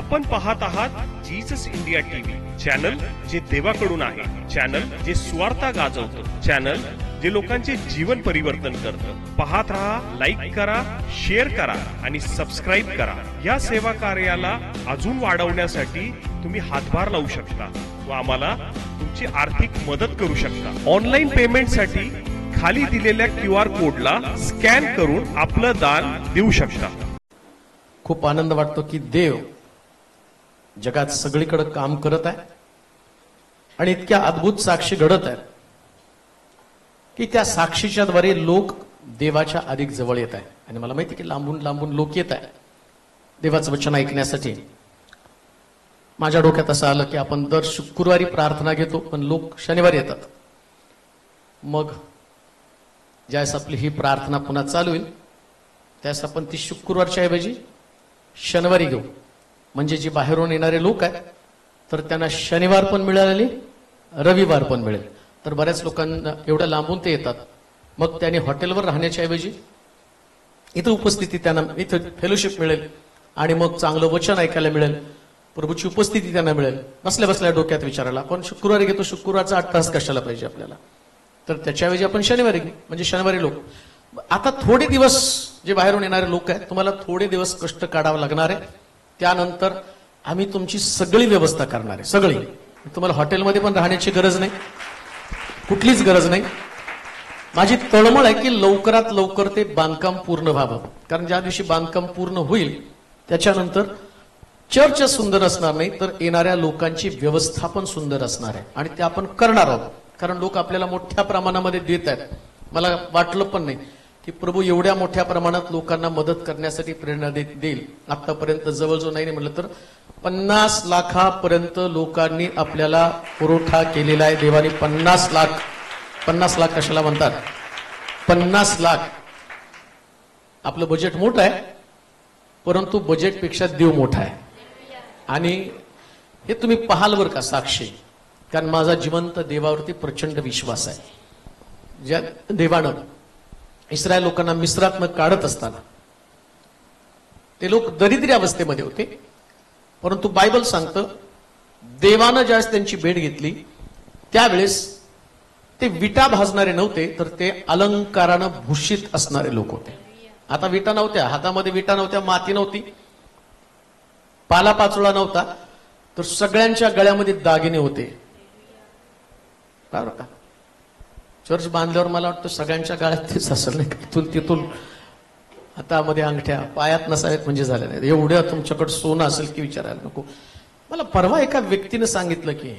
आपण पाहत आहात जीसस इंडिया टीव्ही, चॅनल जे देवाकडून आहे, चॅनल जे स्वार्था गाजवतं, चॅनल जे लोकांचे जीवन परिवर्तन करतं. पाहत राहा, लाईक करा, शेअर करा आणि सबस्क्राईब करा. या सेवा कार्याला अजून वाढवण्यासाठी तुम्ही हातभार लावू शकता व आम्हाला तुमची आर्थिक मदत करू शकता. ऑनलाईन पेमेंटसाठी खाली दिलेल्या QR कोडला स्कॅन करून आपलं दान देऊ शकता. खूप आनंद वाटतो की देव जगात सगळीकडे काम करत आहे आणि इतक्या अद्भुत साक्षी घडत आहेत की त्या साक्षीच्या द्वारे लोक देवाच्या अधिक जवळ येत आहे. आणि मला माहिती की लांबून लांबून लोक येत आहे देवाचं वचन ऐकण्यासाठी. माझ्या डोक्यात असं आलं की आपण दर शुक्रवारी प्रार्थना घेतो, पण लोक शनिवारी येतात. मग ज्यावेळेस आपली ही प्रार्थना पुन्हा चालू होईल त्यावेळेस आपण ती शुक्रवारच्या ऐवजी शनिवारी घेऊ. म्हणजे जे बाहेरून येणारे लोक आहेत तर त्यांना शनिवार पण मिळाली, रविवार पण मिळेल. तर बऱ्याच लोकांना एवढ्या लांबून ते येतात, मग त्यांनी हॉटेलवर राहण्याच्या ऐवजी इथं उपस्थिती, त्यांना इथं फेलोशिप मिळेल आणि मग चांगलं वचन ऐकायला मिळेल, प्रभूची उपस्थिती त्यांना मिळेल. बसल्या बसल्या डोक्यात विचारायला आपण शुक्रवारी घेतो, शुक्रवारचा 8 तास कशाला पाहिजे आपल्याला, तर त्याच्याऐवजी आपण शनिवारी घेऊ. म्हणजे शनिवारी लोक आता थोडे दिवस जे बाहेरून येणारे लोक आहेत, तुम्हाला थोडे दिवस कष्ट काढावं लागणार आहे. त्यानंतर आम्ही तुमची सगळी व्यवस्था करणार आहे, सगळी. तुम्हाला हॉटेलमध्ये पण राहण्याची गरज नाही, कुठलीच गरज नाही. माझी तळमळ आहे की लवकरात लवकर ते बांधकाम पूर्ण व्हावं, कारण ज्या दिवशी बांधकाम पूर्ण होईल त्याच्यानंतर चर्च सुंदर असणार नाही तर येणाऱ्या लोकांची व्यवस्था पण सुंदर असणार आहे. आणि ते आपण करणार आहोत, कारण लोक आपल्याला मोठ्या प्रमाणामध्ये देत आहेत. मला वाटलं पण नाही की प्रभू एवढ्या मोठ्या प्रमाणात लोकांना मदत करण्यासाठी प्रेरणा देईल. आतापर्यंत जवळजवळ नाही म्हटलं तर 50 लाखापर्यंत लोकांनी आपल्याला पुरवठा केलेला आहे. देवाने 50 लाख कशाला म्हणतात, 50 लाख. आपलं बजेट मोठं आहे, परंतु बजेटपेक्षा देव मोठा आहे. आणि हे तुम्ही पाहाल बर का साक्षी, कारण माझा जिवंत देवावरती प्रचंड विश्वास आहे. ज्या देवानं इस्रायल लोकांना मिस्रातनं काढत असताना ते लोक दरिद्री अवस्थेमध्ये होते, परंतु बायबल सांगतं देवानं ज्यावेळेस त्यांची भेट घेतली त्यावेळेस ते विटा भाजणारे नव्हते, तर ते अलंकारानं भूषित असणारे लोक होते. आता विटा नव्हत्या, हातामध्ये विटा नव्हत्या, माती नव्हती, पालापाचोळा नव्हता, तर सगळ्यांच्या गळ्यामध्ये दागिने होते. बरोबर का? चर्च बांधल्यावर मला वाटतं सगळ्यांच्या गाळ्यात तेच असेल नाही, इथून तिथून हातामध्ये अंगठ्या, पायात नसावेत म्हणजे झाल्या नाही. एवढं तुमच्याकडे सोनं असेल की विचारायला नको. मला परवा एका व्यक्तीने सांगितलं की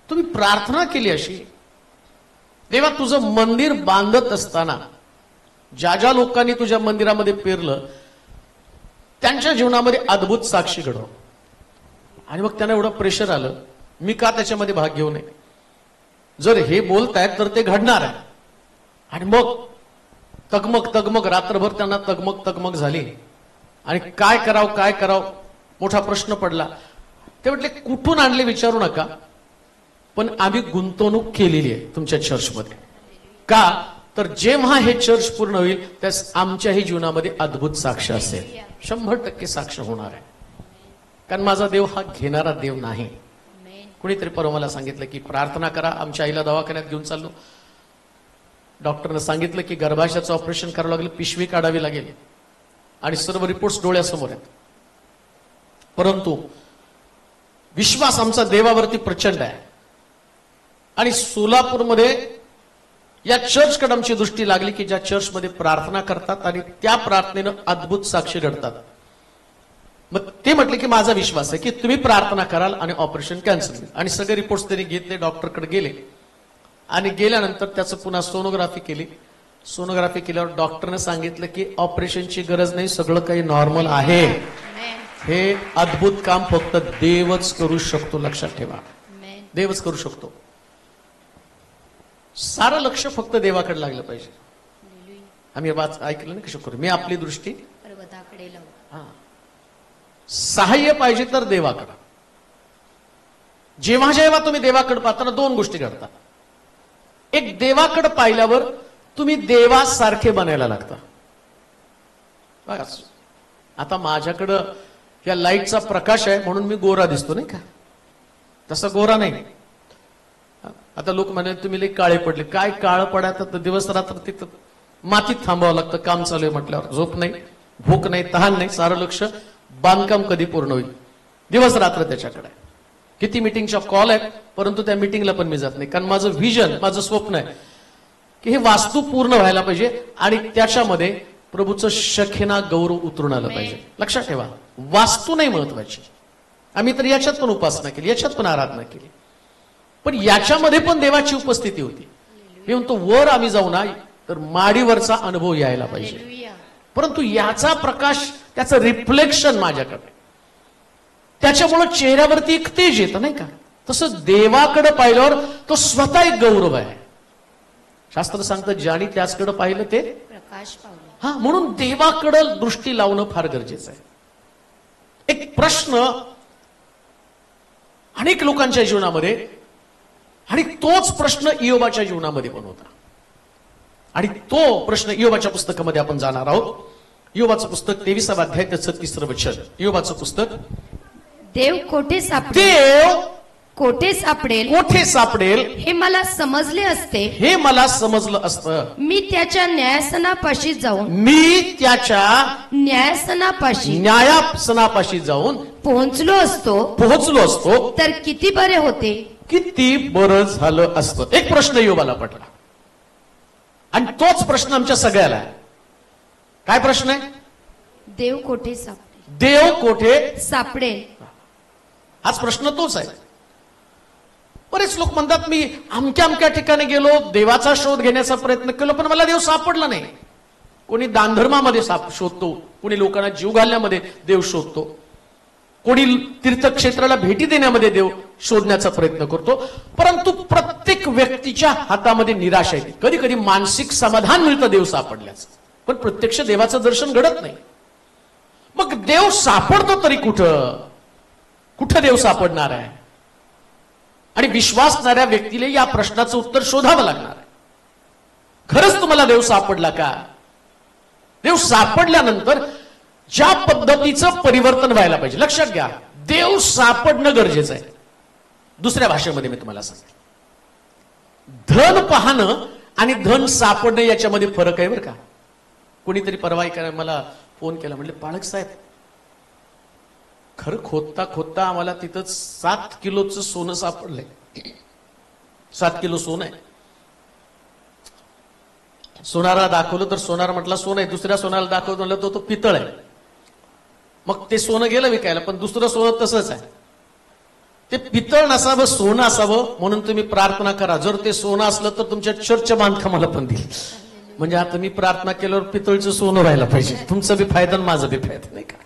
तुम्ही प्रार्थना केली अशी, देवा तुझं मंदिर बांधत असताना ज्या ज्या लोकांनी तुझ्या मंदिरामध्ये पेरलं त्यांच्या जीवनामध्ये अद्भुत साक्षी घडव. आणि मग त्यांना एवढं प्रेशर आलं, मी का त्याच्यामध्ये भाग घेऊ नये, जर हे बोलतायत तर ते घडणार आहे. आणि मग तगमग रात्रभर त्यांना तगमग झाली आणि काय करावं मोठा प्रश्न पडला. ते म्हटले कुठून आणले विचारू नका, पण आम्ही गुंतवणूक केलेली आहे तुमच्या चर्चमध्ये. का तर जेव्हा हे चर्च पूर्ण होईल त्यास आमच्याही जीवनामध्ये अद्भुत साक्ष असेल, 100% साक्ष होणार आहे. कारण माझा देव हा घेणारा देव नाही. कुणीतरी परवा मला सांगितलं की प्रार्थना करा. आमच्या आईला दवाखान्यात घेऊन चाललो, डॉक्टरनं सांगितलं की गर्भाशयाचं ऑपरेशन करावं लागलं, पिशवी काढावी लागेल आणि सर्व रिपोर्ट्स डोळ्यासमोर आहेत. परंतु विश्वास आमचा देवावरती प्रचंड आहे. आणि सोलापूरमध्ये या चर्चकडे आमची दृष्टी लागली की ज्या चर्चमध्ये प्रार्थना करतात आणि त्या प्रार्थनेनं अद्भुत साक्षी घडतात. मग ते म्हटले की माझा विश्वास आहे की तुम्ही प्रार्थना कराल आणि ऑपरेशन कॅन्सल होईल. आणि सगळे रिपोर्ट्स त्यांनी घेतले, डॉक्टरकडे गेले आणि गेल्यानंतर त्याचं पुन्हा सोनोग्राफी केली. सोनोग्राफी केल्यावर डॉक्टरने सांगितलं की ऑपरेशनची गरज नाही, सगळं काही नॉर्मल आहे. हे अद्भुत काम फक्त देवच करू शकतो, लक्षात ठेवा, देवच करू शकतो. सारं लक्ष फक्त देवाकडे लागलं पाहिजे. आम्ही ऐकलं ना की शुक्र मी आपली दृष्टी पर्वताकडे लावू. सहाय्य पाहिजे तर देवाकडे. जेव्हा जेव्हा तुम्ही देवाकडे पाहताना 2 गोष्टी घडतात. एक, देवाकडे पाहिल्यावर तुम्ही देवासारखे बनायला लागता. आता माझ्याकडं या लाईटचा प्रकाश आहे म्हणून मी गोरा दिसतो, नाही का? तसा गोरा नाही. आता लोक म्हणाले तुम्ही लई काळे पडले. काय काळ पडायचं तर दिवस रात्र तिथं मातीत थांबावं लागतं, काम चालू आहे म्हटल्यावर. झोप नाही, भूक नाही, तहान नाही, सारं लक्ष बांधकाम कधी पूर्ण होईल, दिवस रात्र त्याच्याकडे. किती मिटिंगच्या कॉल आहेत, परंतु त्या मिटिंगला पण मी जात नाही, कारण माझं व्हिजन, माझं स्वप्न आहे की हे वास्तू पूर्ण व्हायला पाहिजे आणि त्याच्यामध्ये प्रभूचं शखेना गौरव उतरून आलं पाहिजे. लक्षात ठेवा, वास्तू नाही महत्वाची. आम्ही तर याच्यात पण उपासना केली, याच्यात पण आराधना केली, पण याच्यामध्ये पण देवाची उपस्थिती होती. मी म्हणतो वर आम्ही जाऊ ना तर माडीवरचा अनुभव यायला पाहिजे. परंतु याचा प्रकाश, त्याचं रिफ्लेक्शन माझ्याकडे, त्याच्यामुळे चेहऱ्यावरती एक तेज येतं, नाही का? तसं देवाकडे पाहिल्यावर तो स्वतः एक गौरव आहे. शास्त्र सांगतं ज्याने त्याचकडे पाहिलं ते प्रकाश पावले. हा, म्हणून देवाकडे दृष्टी लावणं फार गरजेचं आहे. एक प्रश्न अनेक लोकांच्या जीवनामध्ये, आणि तोच प्रश्न इयोबाच्या जीवनामध्ये पण होता, आणि तो प्रश्न इयोबाच्या पुस्तकामध्ये आपण जाणार आहोत. इयोबाचं पुस्तक 23वा अध्याय 36 वचन. इयोबाचं पुस्तक. देव कोठे सापडेल, देव कोठे सापडेल कोठे सापडेल हे मला समजले असते, हे मला समजलं असतं. मी त्याच्या न्यायासनापाशी जाऊन, मी त्याच्या न्यायासनापाशी न्यायासनापाशी जाऊन पोहोचलो असतो तर किती बरे होते. किती बरं झालं असतं. एक प्रश्न इयोबाला पडला, आणि तोच प्रश्न आमच्या सगळ्याला आहे. काय प्रश्न आहे? देव कोठे सापडेल, देव कोठे सापडेल. हाच प्रश्न तोच आहे. बरेच लोक म्हणतात मी अमक्या अमक्या ठिकाणी गेलो, देवाचा शोध घेण्याचा प्रयत्न केलो, पण मला देव सापडला नाही. कोणी दानधर्मामध्ये शोधतो, कोणी लोकांना जीव घालण्यामध्ये देव शोधतो, कोणी तीर्थक्षेत्राला भेटी देण्यामध्ये देव शोधण्याचा प्रयत्न करतो. परंतु प्रत्येक व्यक्तीच्या हातामध्ये निराशा येते. कधी कधी मानसिक समाधान मिळतं देव सापडल्याचं, पण प्रत्यक्ष देवाचं दर्शन घडत नाही. मग देव सापडतो तरी कुठं? कुठं देव सापडणार आहे? आणि विश्वासणाऱ्या व्यक्तीला या प्रश्नाचं उत्तर शोधावं लागणार आहे. खरंच तुम्हाला देव सापडला का? देव सापडल्यानंतर ज्या पद्धतीचं परिवर्तन व्हायला पाहिजे. लक्षात घ्या, देव सापडणं गरजेचं आहे. दुसऱ्या भाषेमध्ये मी तुम्हाला सांगेन, धन पाहणं आणि धन सापडणं याच्यामध्ये फरक आहे बरं का. कोणीतरी परवा मला फोन केला, म्हणले पाळक साहेब, खरं खोदता खोदता आम्हाला तिथं 7 किलोचं सोनं सापडलंय. 7 किलो सोनं आहे. सोनाराला दाखवलं तर सोनार म्हटलं सोनं आहे. दुसऱ्या सोनाला दाखवलं म्हणलं तो पितळ आहे. मग ते सोनं गेलं विकायला, पण दुसरं सोनं तसंच आहे. ते पितळ नसावं, सोनं असावं, म्हणून तुम्ही प्रार्थना करा. जर ते सोनं असलं तर तुमच्या चर्चच्या बांधकामाला पण देईल. म्हणजे आता मी प्रार्थना केल्यावर पितळचं सोनं व्हायला पाहिजे. तुमचा बी फायदा आणि माझा बी फायदा, नाही का?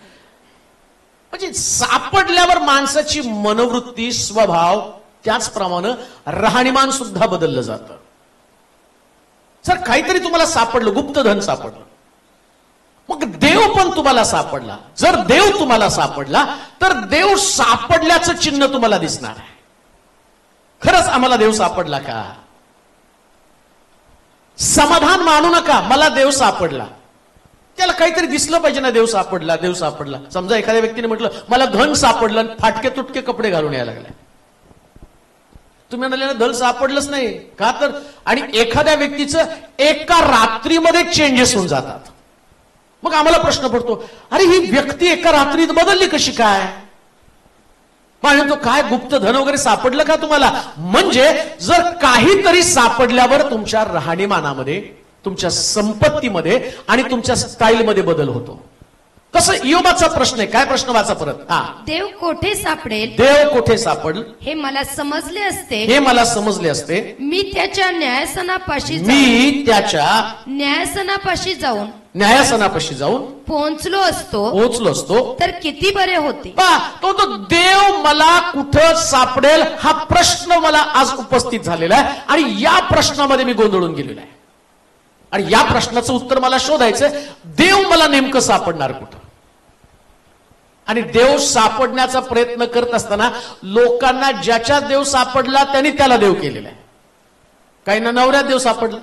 म्हणजे सापडल्यावर माणसाची मनोवृत्ती, स्वभाव, त्याचप्रमाणे राहणीमान सुद्धा बदललं जातं. जर काहीतरी तुम्हाला सापडलं, गुप्तधन सापडलं, मग देव पण तुम्हाला सापडला. जर देव तुम्हाला सापडला तर देव सापडल्याचं चिन्ह तुम्हाला दिसणार आहे. खरंच आम्हाला देव सापडला का? समाधान मानू नका, मला देव सापडला. त्याला काहीतरी दिसलं पाहिजे ना, देव सापडला, देव सापडला. समजा एखाद्या व्यक्तीने म्हटलं मला धन सापडलं, आणि फाटके तुटके कपडे घालून यायला लागले. तुम्ही म्हणाले धन सापडलंच नाही का? तर आणि एखाद्या व्यक्तीचं एका रात्रीमध्ये चेंजेस होऊन जातात. मग आम्हाला प्रश्न पडतो, अरे ही व्यक्ती एका रात्रीत बदलली कशी काय? तो काय गुप्त धन वगैरे सापडलं का तुम्हाला? म्हणजे जर काहीतरी सापडल्यावर तुमच्या राहणीमानामध्ये, तुमच्या संपत्तीमध्ये आणि तुमच्या स्टाईलमध्ये बदल होतो. कसं इयोबाचा प्रश्न आहे. काय प्रश्न वाचा परत. हा, देव कोठे सापडेल, देव कोठे सापडल हे मला समजले असते, हे मला समजले असते, मी त्याच्या न्यायासनापाशी जाऊन न्यायासनापाशी जाऊन पोहोचलो असतो तर किती बरे होते. तो देव मला कुठं सापडेल हा प्रश्न मला आज उपस्थित झालेला आहे, आणि या प्रश्नामध्ये मी गोंधळून गेलेलो आहे. आणि या प्रश्नाचं उत्तर मला शोधायचं, देव मला नेमकं सापडणार कुठं? आणि देव सापडण्याचा प्रयत्न करत असताना लोकांना ज्याच्यात देव सापडला त्यांनी त्याला देव केलेला आहे. काहींना नवऱ्यात देव सापडला,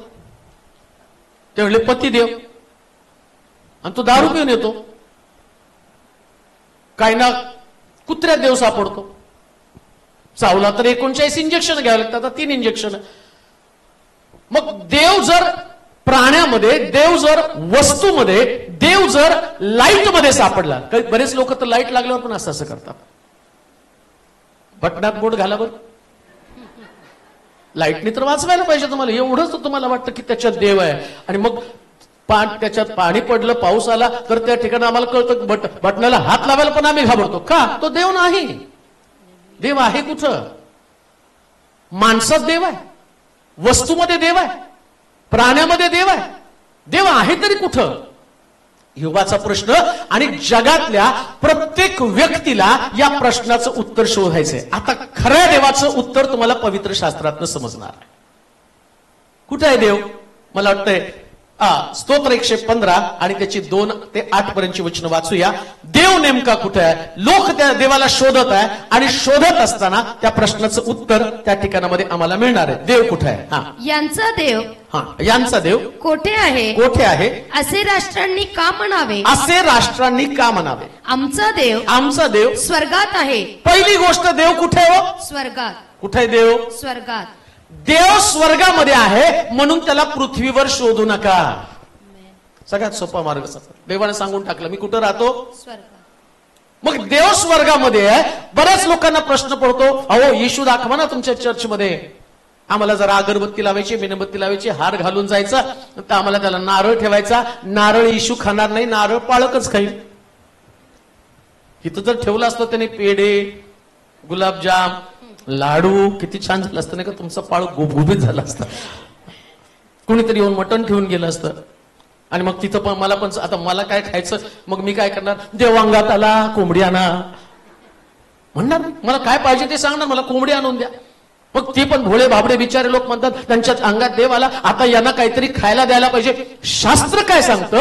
ते म्हणले पती देव, आणि तो दारू पिऊन येतो. काय ना कुत्र्यात देव सापडतो. चावला तर 39 इंजेक्शन घ्यावे लागतात, आता 3 इंजेक्शन. मग देव जर प्राण्यामध्ये, देव जर वस्तूमध्ये, देव जर लाईट मध्ये सापडला. बरेच लोक तर लाईट लागल्यावर पण असं करतात, बटनात बोट घाला बरं, लाईटनी तर वाचवायला पाहिजे तुम्हाला, एवढंच तुम्हाला वाटतं की त्याच्यात देव आहे. आणि मग त्याच्यात पाणी पडलं, पाऊस आला तर त्या ठिकाणी आम्हाला कळतं बटनाला हात लावायला पण आम्ही घाबरतो. का? तो देव नाही. देव आहे कुठं? माणसात देव आहे, वस्तूमध्ये देव आहे, प्राण्यामध्ये देव आहे. देव आहे तरी कुठं? युगाचा प्रश्न, आणि जगातल्या प्रत्येक व्यक्तीला या प्रश्नाचं उत्तर शोधायचंय. आता खऱ्या देवाचं उत्तर तुम्हाला पवित्र शास्त्रातनं समजणार आहे. कुठे आहे देव? मला वाटतंय स्तोत्र 115 आणि त्याची 2 ते 8 पर्यंतची वचन वाचूया. देव नेमका कुठे आहे? लोक त्या देवाला शोधत आहे, आणि शोधत असताना त्या प्रश्नाचं उत्तर त्या ठिकाणामध्ये आम्हाला मिळणार आहे. देव कुठे आहे? यांचा देव, यांचा देव कोठे आहे? कोठे आहे? असे राष्ट्रांनी का म्हणावे? असे राष्ट्रांनी का म्हणावे? आमचा देव, आमचा देव स्वर्गात आहे. पहिली गोष्ट, देव कुठे हो? स्वर्गात. कुठे देव? स्वर्गात. देव स्वर्गामध्ये आहे, म्हणून त्याला पृथ्वीवर शोधू नका. सगळ्यात सोपा मार्ग. देवाने सांगून टाकलं मी कुठं राहतो? स्वर्गात. मग देव स्वर्गामध्ये आहे. बऱ्याच लोकांना प्रश्न पडतो, अहो येशू दाखवा ना तुमच्या चर्चमध्ये. आम्हाला जरा अगरबत्ती लावायची, मेणबत्ती लावायची, हार घालून जायचा, तर आम्हाला त्याला नारळ ठेवायचा. नारळ येशू खाणार नाही, नारळ पाळकच खाईल. इथं जर ठेवलं असतं त्याने पेढे, गुलाबजाम, लाडू, किती छान झालं असतं नाही का? तुमचा पाळ गुबगुबीत झाला असता. कोणीतरी येऊन मटण ठेवून गेलं असतं. आणि मग तिथं पण मला पण आता मला काय खायचं, मग मी काय करणार? देवांगात आला, कोंबडी आणा म्हणणार. मला काय पाहिजे ते सांगणार, मला कोंबडी आणून द्या. मग ते पण भोळे बाबडे बिचारे लोक म्हणतात त्यांच्या अंगात देव आला, आता यांना काहीतरी खायला द्यायला पाहिजे. शास्त्र काय सांगतं?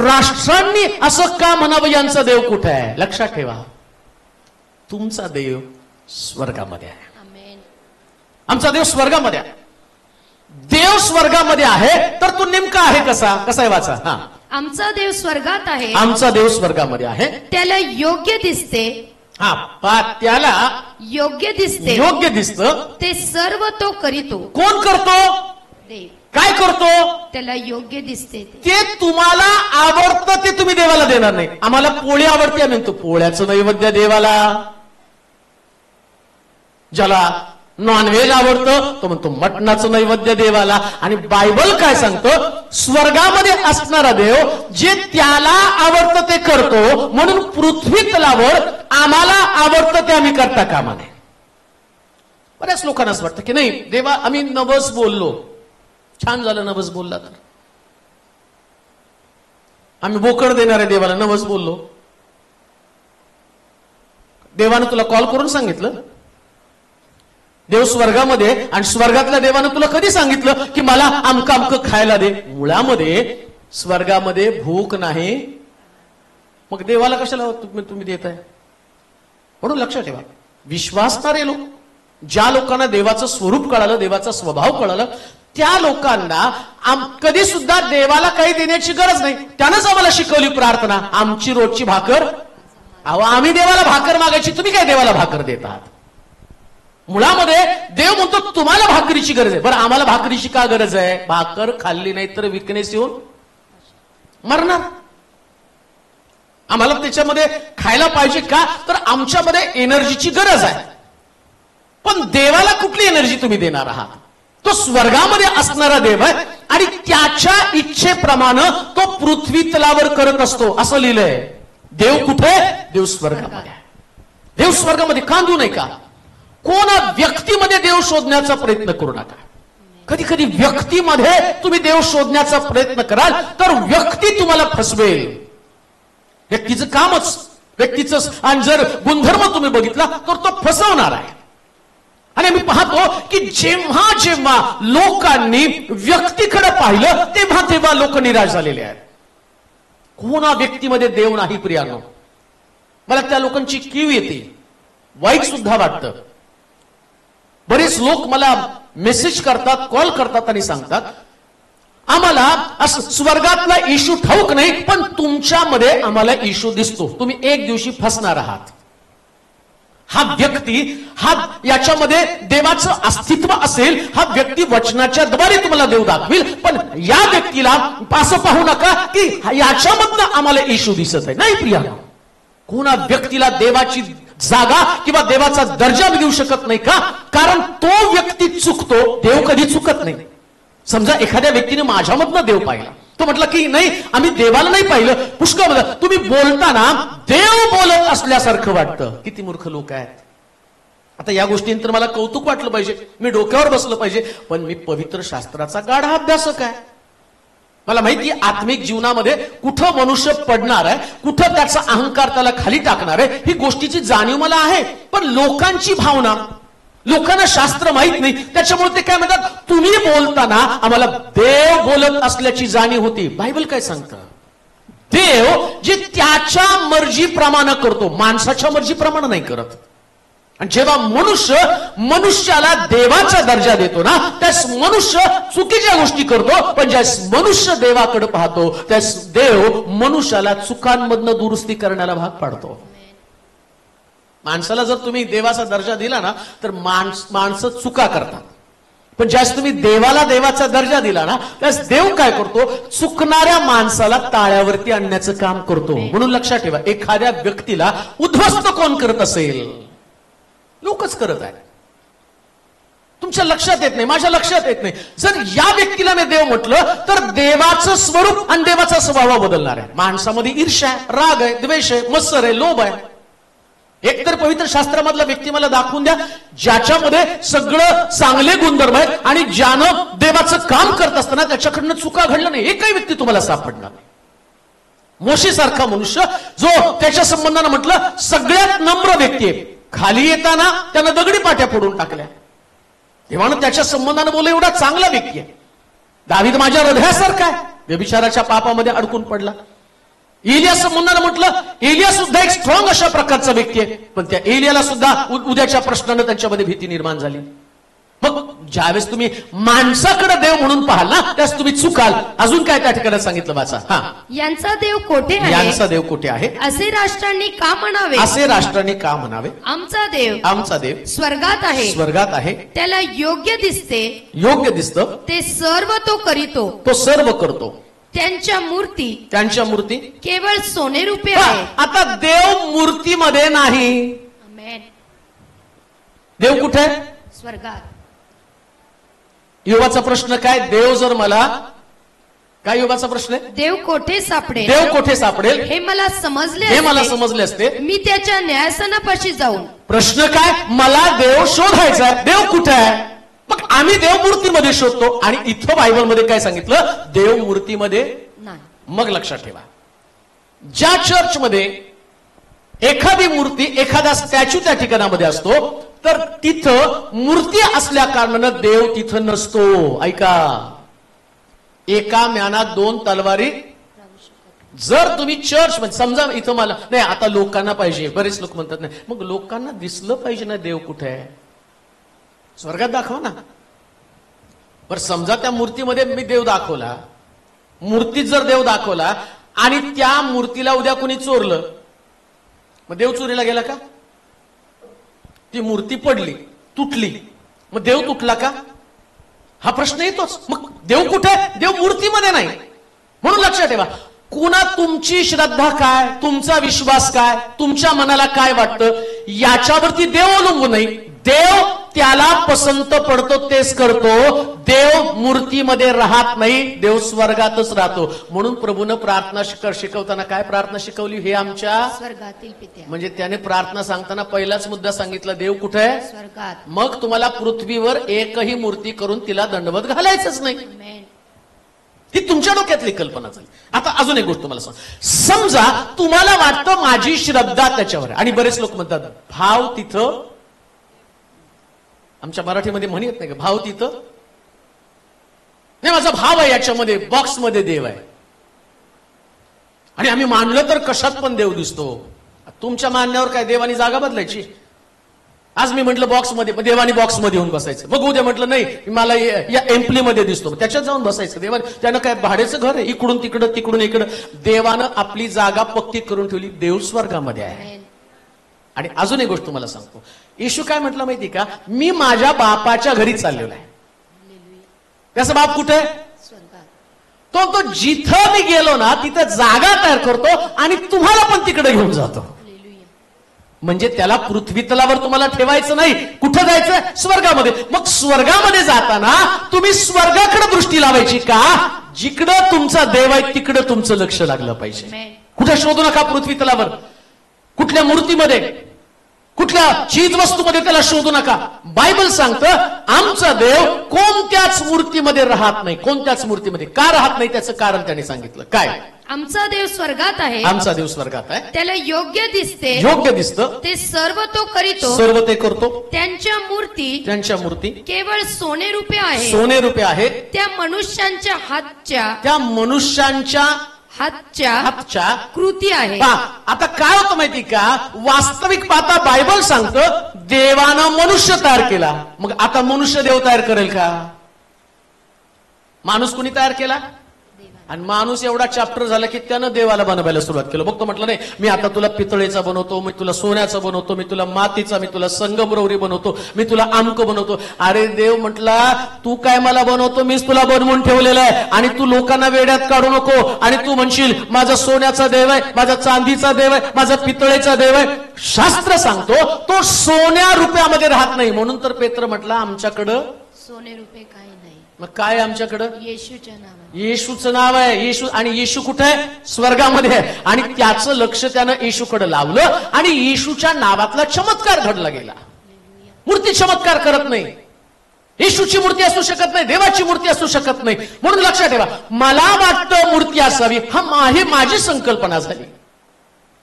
राष्ट्रांनी असं का म्हणावं? यांचा देव कुठे आहे? लक्षात ठेवा, तुमचा देव स्वर्गामध्ये आहे. आमचा देव स्वर्गामध्ये आहे. देव स्वर्गामध्ये आहे तर तो नेमका आहे कसा? कसा आहे? वाचा. आमचा देव स्वर्गात आहे. आमचा देव स्वर्गामध्ये आहे. त्याला योग्य दिसते. त्याला योग्य दिसते. योग्य दिसतं. ते सर्व तो करीतो. कोण करतो? देव. काय करतो? त्याला योग्य दिसते. ते तुम्हाला आवडतं ते तुम्ही देवाला देणार नाही. आम्हाला पोळी आवडते, आम्ही म्हणतो पोळ्याचं नैवेद्य देवाला. ज्याला नॉनव्हेज आवडतं तो म्हणतो मटणाचं नैवेद्य देवाला. आणि बायबल काय सांगतं? स्वर्गामध्ये असणारा देव जे त्याला आवडतं ते करतो, म्हणून पृथ्वी तलावर आम्हाला आवडतं ते आम्ही करता कामा नये. बऱ्याच लोकांना असं वाटतं की नाही देवा, आम्ही नवस बोललो, छान झालं नवस बोलला तर, आम्ही बोकड देणार आहे देवाला, नवस बोललो. देवानं तुला कॉल करून सांगितलं? देव स्वर्गामध्ये, आणि स्वर्गातल्या देवानं तुला कधी सांगितलं की मला अमकं अमकं खायला दे? मुळामध्ये स्वर्गामध्ये भूक नाही, मग देवाला कशाला तुम्ही देताय? म्हणून लक्षात ठेवा, विश्वासणारे लोक, ज्या लोकांना देवाचं स्वरूप कळालं, देवाचा स्वभाव कळालं, त्या लोकांना कधी सुद्धा देवाला काही देण्याची गरज नाही. त्यानंच आम्हाला शिकवली प्रार्थना, आमची रोजची भाकर. अहो, आम्ही देवाला भाकर मागायची, तुम्ही काय देवाला भाकर देत आहात? मुळामध्ये देव म्हणतो तुम्हाला भाकरीची गरज आहे. बरं, आम्हाला भाकरीची का गरज आहे? भाकर खाल्ली नाही तर विकनेस येऊन मरणार. आम्हाला त्याच्यामध्ये खायला पाहिजे का? तर आमच्यामध्ये एनर्जीची गरज आहे. पण देवाला कुठली एनर्जी तुम्ही देणार आहात? तो स्वर्गामध्ये असणारा देव आहे, आणि त्याच्या इच्छेप्रमाणे तो पृथ्वी तलावर करत असतो, असं लिहिलंय. देव कुठे? देव स्वर्गामध्ये. देव स्वर्गामध्ये. कांदू नाही का? कोणा व्यक्तीमध्ये देव शोधण्याचा प्रयत्न करू नका. कधी कधी व्यक्तीमध्ये तुम्ही देव शोधण्याचा प्रयत्न कराल तर व्यक्ती तुम्हाला फसवेल. व्यक्तीचं कामच, व्यक्तीचं, आणि जर गुणधर्म तुम्ही बघितला तर तो फसवणार आहे. आणि आम्ही पाहतो की जेव्हा जेव्हा लोकांनी व्यक्तीकडे पाहिलं तेव्हा तेव्हा लोक निराश झालेले आहेत. कोणा व्यक्तीमध्ये देव नाही प्रियानो. मला त्या लोकांची कीव येते, वाईट सुद्धा वाटतं. बरेच लोक मला मेसेज करतात, कॉल करतात आणि सांगतात आम्हाला असं स्वर्गातला येशू ठाऊक नाही, पण तुमच्यामध्ये आम्हाला येशू दिसतो. तुम्ही एक दिवशी फसणार आहात. हा व्यक्ती, याच्यामध्ये देवाचं अस्तित्व असेल, हा व्यक्ती वचनाच्या द्वारे तुम्हाला देव दाखवेल, पण या व्यक्तीला असं पाहू नका की याच्यामधनं आम्हाला येशू दिसत आहे. नाही प्रिया, कोणा व्यक्तीला देवाची जागा किंवा देवाचा दर्जा देऊ शकत नाही का? कारण तो व्यक्ती चुकतो, देव कधी चुकत नाही. समजा एखाद्या व्यक्तीने माझ्यामधनं देव पाहिला, तो म्हटलं की नाही आम्ही देवाला नाही पाहिलं. पुष्कळ म्हणलं तुम्ही बोलताना देव बोलत असल्यासारखं वाटतं. किती मूर्ख लोक आहेत. आता या गोष्टींतर मला कौतुक वाटलं पाहिजे, मी डोक्यावर बसलं पाहिजे, पण मी पवित्र शास्त्राचा गाढा अभ्यासक आहे. मला माहिती आत्मिक जीवनामध्ये कुठं मनुष्य पडणार आहे, कुठं त्याचा अहंकार त्याला खाली टाकणार आहे, ही गोष्टीची जाणीव मला आहे. पण लोकांची भावना, लोकांना शास्त्र माहित नाही, त्याच्यामुळे ते काय म्हणतात, तुम्ही बोलताना आम्हाला देव बोलत असल्याची जाणीव होती. बायबल काय सांगतं? देव जे त्याच्या मर्जीप्रमाणे करतो, माणसाच्या मर्जीप्रमाणे नाही करत. आणि जेव्हा मनुष्याला देवाचा दर्जा देतो ना, त्यास मनुष्य चुकीच्या गोष्टी करतो, पण ज्यास मनुष्य देवाकडे पाहतो त्यास देव मनुष्याला चुकांमधनं दुरुस्ती करण्याला भाग पाडतो. माणसाला जर तुम्ही देवाचा दर्जा दिला ना, तर माणसं चुका करतात. पण ज्यास तुम्ही देवाला देवाचा दर्जा दिला ना, त्यास देव काय करतो, चुकणाऱ्या माणसाला ताळ्यावरती आणण्याचं काम करतो. म्हणून लक्षात ठेवा, एखाद्या व्यक्तीला उद्ध्वस्त कोण करत असेल? लोकच करत आहे. तुमच्या लक्षात येत नाही, माझ्या लक्षात येत नाही. जर या व्यक्तीला मी देव म्हटलं तर देवाचं स्वरूप आणि देवाचा स्वभाव बदलणार आहे. माणसामध्ये ईर्ष्या आहे, राग आहे, द्वेष आहे, मत्सर आहे, लोभ आहे. एकतर पवित्र शास्त्रामधला व्यक्ती मला दाखवून द्या ज्याच्यामध्ये सगळं चांगले गुणधर्म आहेत आणि ज्यानं देवाचं काम करत असताना त्याच्याकडनं चुका घडलं नाही. एकही व्यक्ती तुम्हाला सापडणार नाही. मोशेसारखा मनुष्य जो त्याच्या संबंधानं म्हटलं सगळ्यात नम्र व्यक्ती आहे, खाली येताना त्यानं दगडी पाट्या फोडून टाकल्या. तेव्हा त्याच्या संबंधानं बोल एवढा चांगला व्यक्ती आहे. दावीद माझ्या हृदयासारखा आहे, व्यभिचाराच्या पापामध्ये अडकून पडला. एलिया संबंधानं म्हटलं एलिया सुद्धा एक स्ट्रॉंग अशा प्रकारचा व्यक्ती आहे, पण त्या एलियाला सुद्धा उद्याच्या प्रश्नानं त्यांच्यामध्ये भीती निर्माण झाली. मग ज्यावेळेस तुम्ही माणसाकडे देव म्हणून पाहाल ना, त्यास तुम्ही चुकाल. अजून काय त्या ठिकाणी सांगितलं वाचा. यांचा देव कोठे आहे, यांचा देव कुठे आहे, असे राष्ट्रांनी का म्हणावे, असे राष्ट्रांनी का म्हणावे. आमचा देव स्वर्गात आहे, स्वर्गात आहे, त्याला योग्य दिसते, योग्य दिसतं, ते सर्व तो करीतो, तो सर्व करतो. त्यांच्या मूर्ती केवळ सोने रुपे आहे. आता देव मूर्तीमध्ये नाही. आमेन. देव कुठे आहे? स्वर्गात. योगाचा प्रश्न काय? देव जर मला काय, योगाचा प्रश्न आहे, देव कोठे सापडेल, देव कोठे सापडेल हे मला समजले असते, मी त्याच्या न्यायासनापाशी जाऊन. प्रश्न काय? मला देव शोधायचा, देव कुठे आहे? मग आम्ही देव मूर्तीमध्ये शोधतो. आणि इथं बायबलमध्ये काय सांगितलं? देव मूर्तीमध्ये नाही. मग लक्षात ठेवा, ज्या चर्चमध्ये एखादी मूर्ती, एखादा स्टॅच्यू त्या ठिकाणामध्ये असतो, तर तिथं मूर्ती असल्या कारणानं देव तिथं नसतो. ऐका, एका म्यानात दोन तलवारी. जर तुम्ही चर्च मध्ये समजा इथं मला नाही, आता लोकांना पाहिजे, बरेच लोक म्हणतात नाही, मग लोकांना दिसलं पाहिजे ना देव कुठे आहे. स्वर्गात दाखवा ना. पर समजा त्या मूर्तीमध्ये मी देव दाखवला, मूर्तीत जर देव दाखवला आणि त्या मूर्तीला उद्या कोणी चोरलं, मग देव चोरीला गेला का? ती मूर्ती पडली, तुटली, मग देव तुटला का? हा प्रश्न येतोच. मग देव कुठे? देव मूर्तीमध्ये नाही. म्हणून लक्षात ठेवा, कुणा तुमची श्रद्धा काय, तुमचा विश्वास काय, तुमच्या मनाला काय वाटतं याच्यावरती देव अवलंबून नाही. देव त्याला पसंत पडतो तेच करतो. देव मूर्तीमध्ये राहत नाही, देव स्वर्गातच राहतो. म्हणून प्रभूनं प्रार्थना शिकवताना काय प्रार्थना शिकवली? हे आमच्या स्वर्गातील पित्या. म्हणजे त्याने प्रार्थना सांगताना पहिलाच मुद्दा सांगितला, देव कुठे आहे? स्वर्गात. मग तुम्हाला पृथ्वीवर एकही मूर्ती करून तिला दंडवत घालायचंच नाही. आमेन. ती तुमच्या डोक्यातली कल्पना झाली. आता अजून एक गोष्ट तुम्हाला सांग, समजा तुम्हाला वाटतं माझी श्रद्धा त्याच्यावर आहे, आणि बरेच लोक म्हणतात भाव तिथं, आमच्या मराठीमध्ये म्हणी येत नाही का, भाव तिथं नाही, माझा भाव आहे याच्यामध्ये, बॉक्समध्ये देव आहे. आणि आम्ही मानलं तर कशात पण देव दिसतो. तुमच्या मानण्यावर काय देवानी जागा बदलायची? आज मी म्हटलं बॉक्समध्ये, देवानी बॉक्समध्ये येऊन बसायचं. मग उद्या म्हटलं नाही मला या एम्प्लीमध्ये दिसतो, त्याच्यात जाऊन बसायचं. देवाने त्यानं काय भाड्याचं घर आहे, इकडून तिकडं तिकडून इकडं. देवानं आपली जागा पक्की करून ठेवली, देव स्वर्गामध्ये आहे. आणि अजून एक गोष्ट तुम्हाला सांगतो, येशू काय म्हटलं माहिती का, मी माझ्या बापाच्या घरी चाललेलो आहे. त्याचा बाप कुठे आहे? तो जिथं मी गेलो ना तिथं जागा तयार करतो आणि तुम्हाला पण तिकडे घेऊन जातो. म्हणजे त्याला पृथ्वी तलावर तुम्हाला ठेवायचं नाही. कुठं जायचं? स्वर्गामध्ये. मग स्वर्गामध्ये जाताना तुम्ही स्वर्गाकडे दृष्टी लावायची का? जिकडं तुमचा देव आहे तिकडं तुमचं लक्ष लागलं पाहिजे. कुठे शोधू नका पृथ्वी तलावर, कुठल्या मूर्तीमध्ये, कुठल्या चीज वस्तूमध्ये त्याला शोधू नका. बायबल सांगतं आमचा देव कोणत्याच मूर्तीमध्ये राहत नाही. कोणत्याच मूर्तीमध्ये का राहत नाही त्याचं कारण त्याने सांगितलं. काय? आमचा देव स्वर्गात आहे. आमचा देव स्वर्गात आहे. त्याला योग्य दिसते, योग्य दिसतं ते सर्व तो करीतो, सर्व ते करतो. त्यांच्या मूर्ती केवळ सोने रुपे आहे. सोने रुपे आहे. त्या मनुष्यांच्या हातच्या कृती आहे. आता काय होतं माहिती का, वास्तविक पाहता बायबल सांगतं देवानं मनुष्य तयार केला. मग आता मनुष्य देव तयार करेल का? माणूस कुणी तयार केला? आणि माणूस एवढा चॅप्टर झाला की त्यानं देवाला बनवायला सुरुवात केलं. बघतो म्हटलं नाही मी आता तुला पितळेचा बनवतो, मी तुला सोन्याचा बनवतो, मी तुला मातीचा, मी तुला संगमरवरी बनवतो, मी तुला आमक बनवतो. अरे देव म्हटला तू काय मला बनवतो, मीच तुला बनवून ठेवलेलं आहे. आणि तू लोकांना वेड्यात काढू नको. आणि तू म्हणशील माझा सोन्याचा देव आहे, माझा चांदीचा देव आहे, माझा पितळेचा देव आहे. शास्त्र सांगतो तो सोन्या रुपयामध्ये राहत नाही. म्हणून तर पेत्र म्हटला आमच्याकडं सोने रुपये काही नाही. मग काय आमच्याकडं? येशूच्या नावाने. येशूचं नाव आहे. येशू. आणि येशू कुठे आहे? स्वर्गामध्ये आहे. आणि त्याचं लक्ष त्यानं येशूकडे लावलं आणि येशूच्या नावातला चमत्कार घडला गेला. मूर्ती चमत्कार करत नाही. येशूची मूर्ती असू शकत नाही, देवाची मूर्ती असू शकत नाही. म्हणून लक्षात ठेवा, मला वाटतं मूर्ती असावी, ही माझी संकल्पना झाली.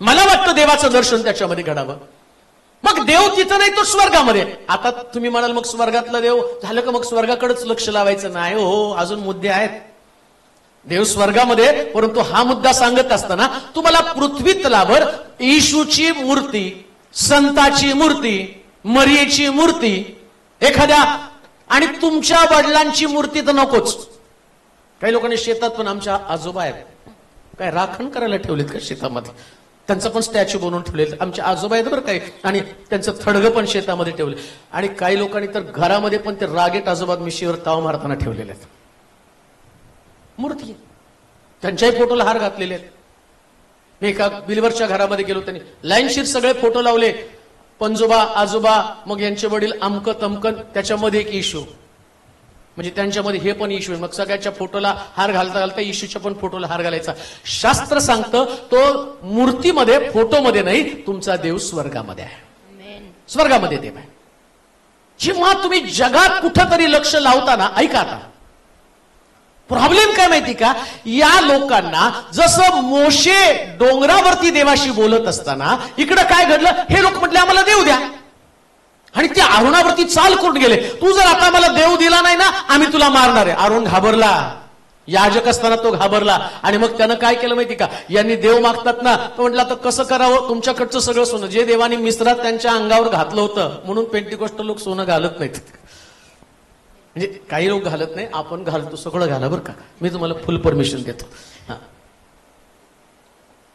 मला वाटतं देवाचं दर्शन त्याच्यामध्ये घडावं. मग देव तिथं नाही, तो स्वर्गामध्ये. आता तुम्ही म्हणाल मग स्वर्गातला देव झालं का, मग स्वर्गाकडेच लक्ष लावायचं नाही? हो, अजून मुद्दे आहेत. देव स्वर्गामध्ये, परंतु हा मुद्दा सांगत असताना तुम्हाला पृथ्वी तलावर येशूची मूर्ती, संताची मूर्ती, मरियेची मूर्ती, एखाद्या आणि तुमच्या वडिलांची मूर्ती तर नकोच. काही लोकांनी शेतात पण आमच्या आजोबा आहेत, काय राखण करायला ठेवलेत का शेतामध्ये? त्यांचं पण स्टॅच्यू बनवून ठेवले. आमचे आजोबा आहेत बरं काही, आणि त्यांचं थडगं पण शेतामध्ये ठेवले. आणि काही लोकांनी तर घरामध्ये पण ते रागेट आजोबा मिशीवर ताव मारताना ठेवलेले आहेत. मूर्ती, त्यांच्याही फोटोला हार घातलेले आहेत. मी एका बिलवरच्या घरामध्ये गेलो, त्यांनी लाईनशीर सगळे फोटो लावले, पंजोबा, आजोबा, मग यांचे वडील, अमक तमकन, त्याच्यामध्ये एक येशू. म्हणजे त्यांच्यामध्ये हे पण येशू. मग सगळ्याच्या फोटोला हार घालता घालता येशूच्या पण फोटोला हार घालायचा. शास्त्र सांगतं तो मूर्तीमध्ये, फोटोमध्ये नाही, तुमचा देव स्वर्गामध्ये आहे. स्वर्गामध्ये देव आहे. जेव्हा तुम्ही जगात कुठंतरी लक्ष लावताना, ऐका आता प्रॉब्लेम काय माहिती का, या लोकांना जसं मोशे डोंगरावरती देवाशी बोलत असताना इकडं काय घडलं, हे लोक म्हटले आम्हाला देव द्या. आणि ते आरोनावरती चाल करून गेले, तू जर आता मला देव दिला नाही ना आम्ही तुला मारणार आहे. आरोन घाबरला, याजक असताना तो घाबरला. आणि मग त्यानं काय केलं माहिती का, यांनी देव मागतात ना, तो म्हटलं आता कसं करावं, तुमच्याकडचं सगळं सोनं जे देवानी मिस्रात त्यांच्या अंगावर घातलं होतं, म्हणून पेंटिकोस्टल लोक सोनं घालत नाहीत. म्हणजे काही लोक घालत नाही, आपण घालतो, सगळं घाला बरं का, मी तुम्हाला फुल परमिशन देतो.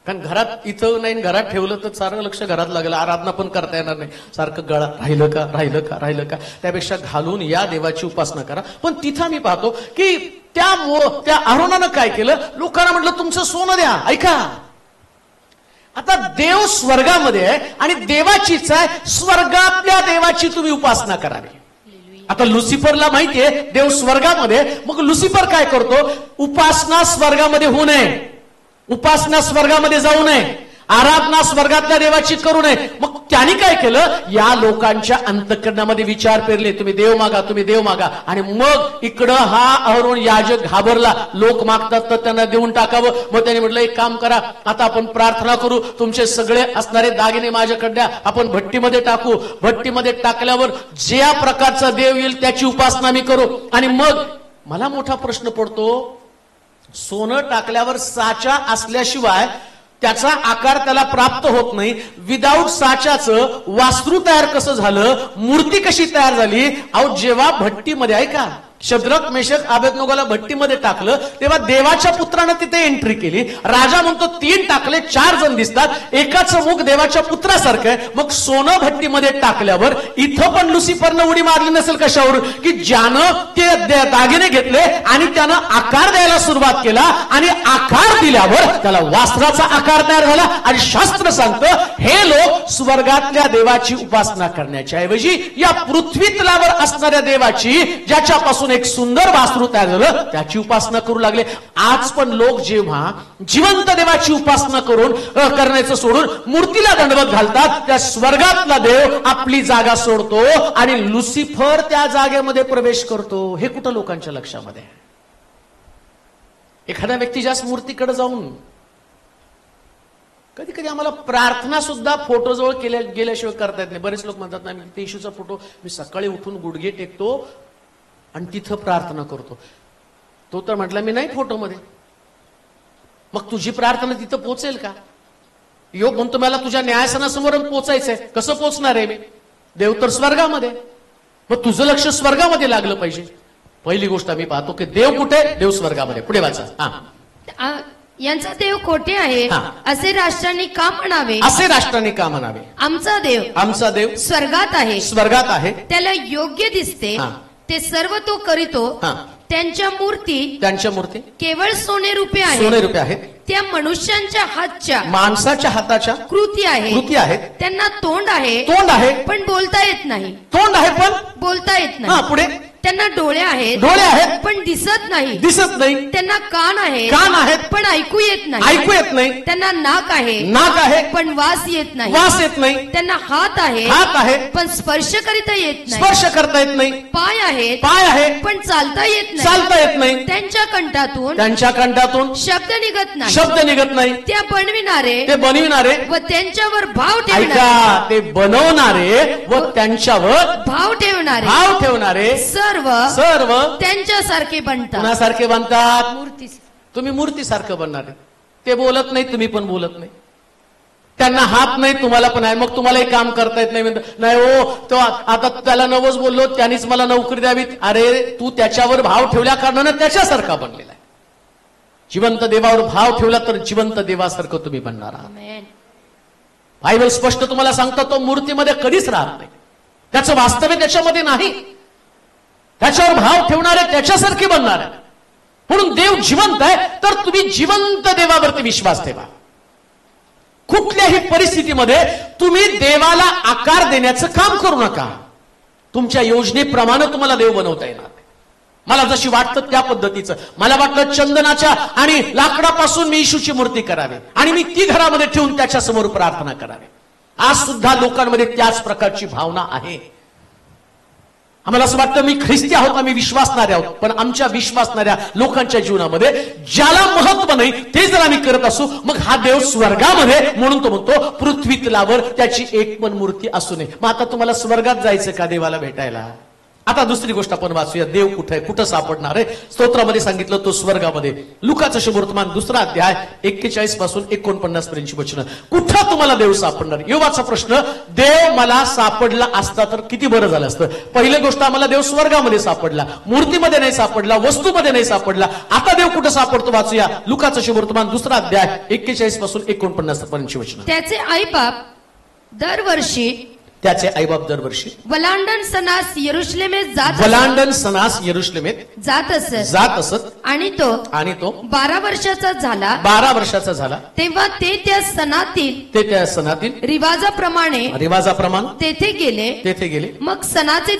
कारण घरात इथं नाही, घरात ठेवलं तर सारं लक्ष घरात लागलं, आराधना पण करता येणार नाही. सारखं गळा राहिलं का राहिलं का राहिलं का, त्यापेक्षा घालून या देवाची उपासना करा. पण तिथं मी पाहतो की त्या आरोनानं काय केलं, लोकांना म्हटलं तुमचं सोनं द्या. ऐका, आता देव स्वर्गामध्ये आहे आणि देवाचीच आहे, स्वर्गातल्या देवाची तुम्ही उपासना करावी. आता लुसिफरला माहितीये देव स्वर्गामध्ये, मग लुसिफर काय करतो, उपासना स्वर्गामध्ये होऊ नये, उपासना स्वर्गामध्ये जाऊ नये, आराधना स्वर्गातल्या देवाची करू नये. मग त्यांनी काय केलं, या लोकांच्या अंतःकरणामध्ये विचार पेरले, तुम्ही देव मागा, तुम्ही देव मागा. आणि मग इकडं हा अहरोन याजक घाबरला, लोक मागतात तर त्यांना देऊन टाकावं. मग त्यांनी म्हटलं एक काम करा, आता आपण प्रार्थना करू, तुमचे सगळे असणारे दागिने माझ्याकडे द्या, आपण भट्टीमध्ये टाकू. भट्टीमध्ये टाकल्यावर ज्या प्रकारचा देव येईल त्याची उपासना मी करू. आणि मग मला मोठा प्रश्न पडतो, सोनं टाकल्यावर साचा असल्याशिवाय त्याचा आकार त्याला प्राप्त होत नाही. विदाऊट साच्याचं वास्तू तयार कसं झालं, मूर्ती कशी तयार झाली? अहो जेव्हा भट्टीमध्ये ऐका, शद्रक मेषक अबेदनगोला भट्टीमध्ये टाकलं तेव्हा देवाच्या पुत्रानं तिथे एंट्री केली. राजा म्हणतो 3 टाकले 4 जण दिसतात, एकाचं मुख देवाच्या पुत्रासारखं आहे. मग सोनं भट्टीमध्ये टाकल्यावर इथं पण लुसिफरनं उडी मारली नसेल कशावर, की ज्यानं ते दागिने घेतले आणि त्यानं आकार द्यायला सुरुवात केला आणि आकार दिल्यावर त्याला वास्त्राचा आकार तयार झाला. आणि शास्त्र सांगतं हे लोक स्वर्गातल्या देवाची उपासना करण्याच्या ऐवजी या पृथ्वी तलावर असणाऱ्या देवाची, ज्याच्यापासून एक सुंदर वास्तू तयार झालं, त्याची उपासना करू लागले. आज पण लोक जेव्हा जिवंत देवाची उपासना करण्याचं सोडून मूर्तीला दंडवत घालतात, त्या स्वर्गातला देव आपली जागा सोडतो आणि लुसिफर त्या जागेमध्ये प्रवेश करतो. हे कुठं लोकांच्या लक्षामध्ये? एखाद्या व्यक्तीच्या मूर्तीकडे जाऊन कधी कधी आम्हाला प्रार्थना सुद्धा फोटो जवळ गेल्याशिवाय करता येत नाही. बरेच लोक म्हणतात ना, मी येशूचा फोटो मी सकाळी उठून गुडघे टेकतो आणि तिथं प्रार्थना करतो. तो तर म्हटला मी नाही फोटोमध्ये. मग तुझी प्रार्थना तिथं पोचेल का? योग म्हणतो मला तुझ्या न्यायासनासमोर पोचायचंय. कसं पोचणार आहे मी? देव तर स्वर्गामध्ये. मग तुझं लक्ष स्वर्गामध्ये लागलं पाहिजे. पहिली गोष्ट आम्ही पाहतो की देव कुठे? देव स्वर्गामध्ये. पुढे वाचा. यांचा देव कोठे आहे असे राष्ट्रांनी का म्हणावे? असे राष्ट्रांनी का म्हणावे? आमचा देव स्वर्गात आहे. स्वर्गात आहे. त्याला योग्य दिसते ते सर्व तो करीतो. त्यांच्या मूर्ती केवळ सोने रुपये आहेत. त्या मनुष्यांच्या हातच्या, माणसाच्या हाताच्या कृती आहेत. त्यांना तोंड आहे पण बोलता येत नाही. तोंड आहे पण बोलता येत नाही. पुढे त्यांना डोळे आहेत पण दिसत नाही. त्यांना कान आहेत पण ऐकू येत नाही. त्यांना नाक आहे पण वास येत नाही. त्यांना हात आहे पण स्पर्श करता येत नाही. पाय आहेत पण चालता येत नाही. त्यांच्या कंठातून शब्द निघत नाही. त्या बनविणारे व त्यांच्यावर भाव ठेवणारे सर्व त्यांच्यासारखे बनतात. कुणासारखे बनतात? मूर्ती. तुम्ही मूर्तीसारखं बनणार आहे. ते बोलत नाही, तुम्ही पण बोलत नाही. त्यांना हात नाही, तुम्हाला पण आहे. मग तुम्हाला एक काम करता येत नाही हो, तो आता त्याला नवस बोललो त्यांनीच मला नोकरी द्यावी. अरे तू त्याच्यावर भाव ठेवल्या कारणानं त्याच्यासारखा बनलेला आहे. जिवंत देवावर भाव ठेवला तर जिवंत देवासारखं तुम्ही बनणार आहात. बायबल स्पष्ट तुम्हाला सांगतो तो मूर्तीमध्ये कधीच राहत नाही. त्याचं वास्तव्य त्याच्यामध्ये नाही. त्याच्यावर भाव ठेवणारे त्याच्यासारखे बनणार आहे. म्हणून देव जिवंत आहे तर तुम्ही जिवंत देवावरती विश्वास ठेवा. कुठल्याही परिस्थितीमध्ये तुम्ही देवाला आकार देण्याचं काम करू नका. तुमच्या योजनेप्रमाणे तुम्हाला देव बनवता येणार नाही. मला जशी वाटतं त्या पद्धतीचं. मला वाटलं चंदनाच्या आणि लाकडापासून मी येशूची मूर्ती करावी आणि मी ती घरामध्ये ठेवून त्याच्या समोर प्रार्थना करावी. आज सुद्धा लोकांमध्ये त्याच प्रकारची भावना आहे. आम्हाला असं वाटतं मी ख्रिस्ती आहोत, आम्ही विश्वासणारे आहोत. पण आमच्या विश्वासणाऱ्या लोकांच्या जीवनामध्ये ज्याला महत्व नाही ते जर आम्ही करत असू, मग हा देव स्वर्गामध्ये, म्हणून तो म्हणतो पृथ्वी तलावर त्याची एक पण मूर्ती असू नये. मग आता तुम्हाला स्वर्गात जायचं का देवाला भेटायला? आता दुसरी गोष्ट आपण वाचूया. देव कुठे आहे, कुठं सापडणार आहे? स्तोत्रामध्ये सांगितलं तो स्वर्गामध्ये. लुकाचं शुभवर्तमान 2 अध्याय 41 पासून 49 पर्यंतची वचनं. कुठं तुम्हाला देव सापडणार? योवाचा प्रश्न. देव मला सापडला असता तर किती बरं झालं असतं. पहिली गोष्ट आम्हाला देव स्वर्गामध्ये सापडला, मूर्तीमध्ये नाही सापडला, वस्तूमध्ये नाही सापडला. आता देव कुठं सापडतो वाचूया. लुकाचं शुभवर्तमान 2 अध्याय 41 पासून 49 पर्यंतची वचनं. त्याचे आईबाप दरवर्षी वलांडण सणास यरुशलेमेत जात असत. आणि तो 12 वर्षाचा झाला. तेव्हा ते त्या सणातील रिवाजाप्रमाणे तेथे गेले. मग सणाचे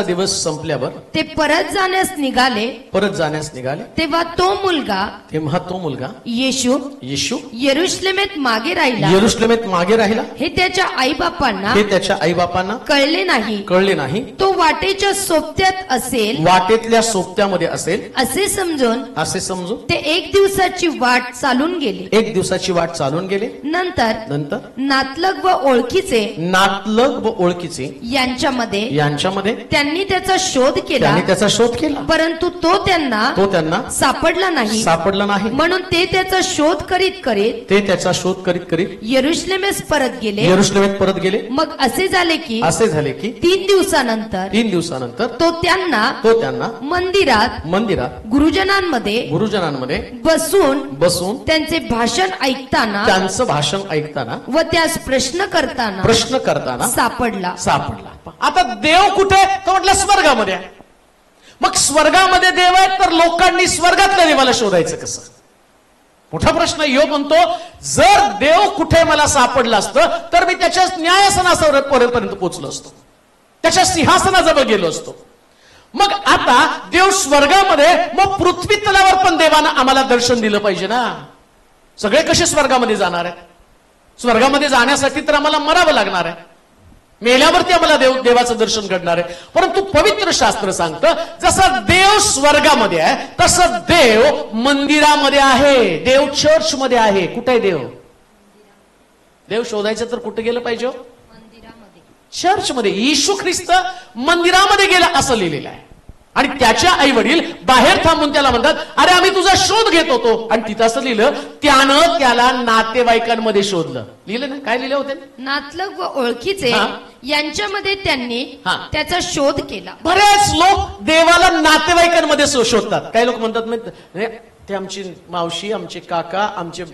दिवस संपल्यावर ते परत जाण्यास निघाले. तेव्हा तो मुलगा येशू यरुशलेमेत मागे राहिला. हे त्याच्या आईबापांना हे त्याच्या आईबापांना कळले नाही. तो वाटेच्या सोबत्यात असेल, वाटेतल्या सोबत्यामध्ये असेल असे समजून ते 1 दिवसाची वाट चालून गेले. 1 दिवसाची वाट चालून गेले. नंतर नातलग व ओळखीचे यांच्यामध्ये त्यांनी त्याचा शोध केला, परंतु तो त्यांना सापडला नाही. म्हणून ते त्याचा शोध करीत करीत यरुशलेमेस परत गेले. मग असे झाले की 3 दिवसानंतर तो त्यांना मंदिरात गुरुजनांमध्ये बसून त्यांचे भाषण ऐकताना व त्यास प्रश्न करताना सापडला. आता देव कुठे? तो म्हटलं स्वर्गामध्ये. मग स्वर्गामध्ये देव आहे, तर लोकांनी स्वर्गातल्या देवाला शोधायचं कसं? मोठा प्रश्न. योग म्हणतो, जर देव कुठे मला सापडला असतं तर मी त्याच्या न्यायासनापर्यंत पोहोचलो असतो, त्याच्या सिंहासनाजवळ गेलो असतो. मग आता देव स्वर्गामध्ये, मग पृथ्वी तलावर पण देवानं आम्हाला दर्शन दिलं पाहिजे ना. सगळे कसे स्वर्गामध्ये जाणार आहे? स्वर्गामध्ये जाण्यासाठी तर आम्हाला मरावं लागणार आहे. मेल्यावरती आम्हाला देवाचं दर्शन घडणार आहे. परंतु पवित्र शास्त्र सांगतं, जसं देव स्वर्गामध्ये आहे तसं देव मंदिरामध्ये आहे, देव चर्च मध्ये आहे. कुठे आहे देव? देव शोधायचं तर कुठे गेलं पाहिजे? चर्च मध्ये. येशू ख्रिस्त मंदिरामध्ये गेला असं लिहिलेलं आहे. आणि त्याच्या आई वडील बाहेर थांबून त्याला म्हणतात, अरे आम्ही तुझा शोध घेत होतो. आणि तिथं असं लिहिलं, त्यानं त्याला नातेवाईकांमध्ये शोधलं. लिहिलं ना? काय लिहिलं होतं? नातलग व ओळखीचे यांच्यामध्ये त्यांनी त्याचा शोध केला. बरेच लोक देवाला नातेवाईकांमध्ये शोधतात. काही लोक म्हणतात, ते आमची मावशी, आमचे काका, आमचे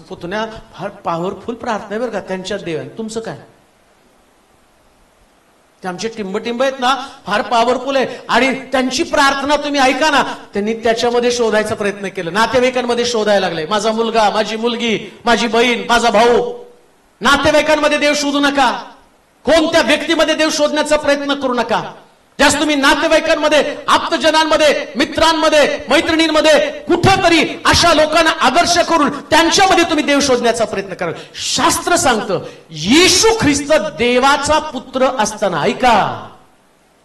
पुतण्या फार पॉवरफुल प्रार्थना बरं का, त्यांच्यात देव आहे. तुमचं काय? ते आमचे टिंब आहेत ना, फार पॉवरफुल आहे, आणि त्यांची प्रार्थना तुम्ही ऐका ना. त्यांनी त्याच्यामध्ये शोधायचा प्रयत्न केला, नातेवाईकांमध्ये शोधायला लागले. माझा मुलगा, माझी मुलगी, माझी बहीण, माझा भाऊ. नातेवाईकांमध्ये देव शोधू नका. कोणत्या व्यक्तीमध्ये देव शोधण्याचा प्रयत्न करू नका. जास्त तुम्ही नातेवाईकांमध्ये, आप्तजनांमध्ये, मित्रांमध्ये, मैत्रिणींमध्ये, कुठंतरी अशा लोकांना आदर्श करून त्यांच्यामध्ये तुम्ही देव शोधण्याचा प्रयत्न करा. शास्त्र सांगतं, येशू ख्रिस्त देवाचा पुत्र असताना, ऐका,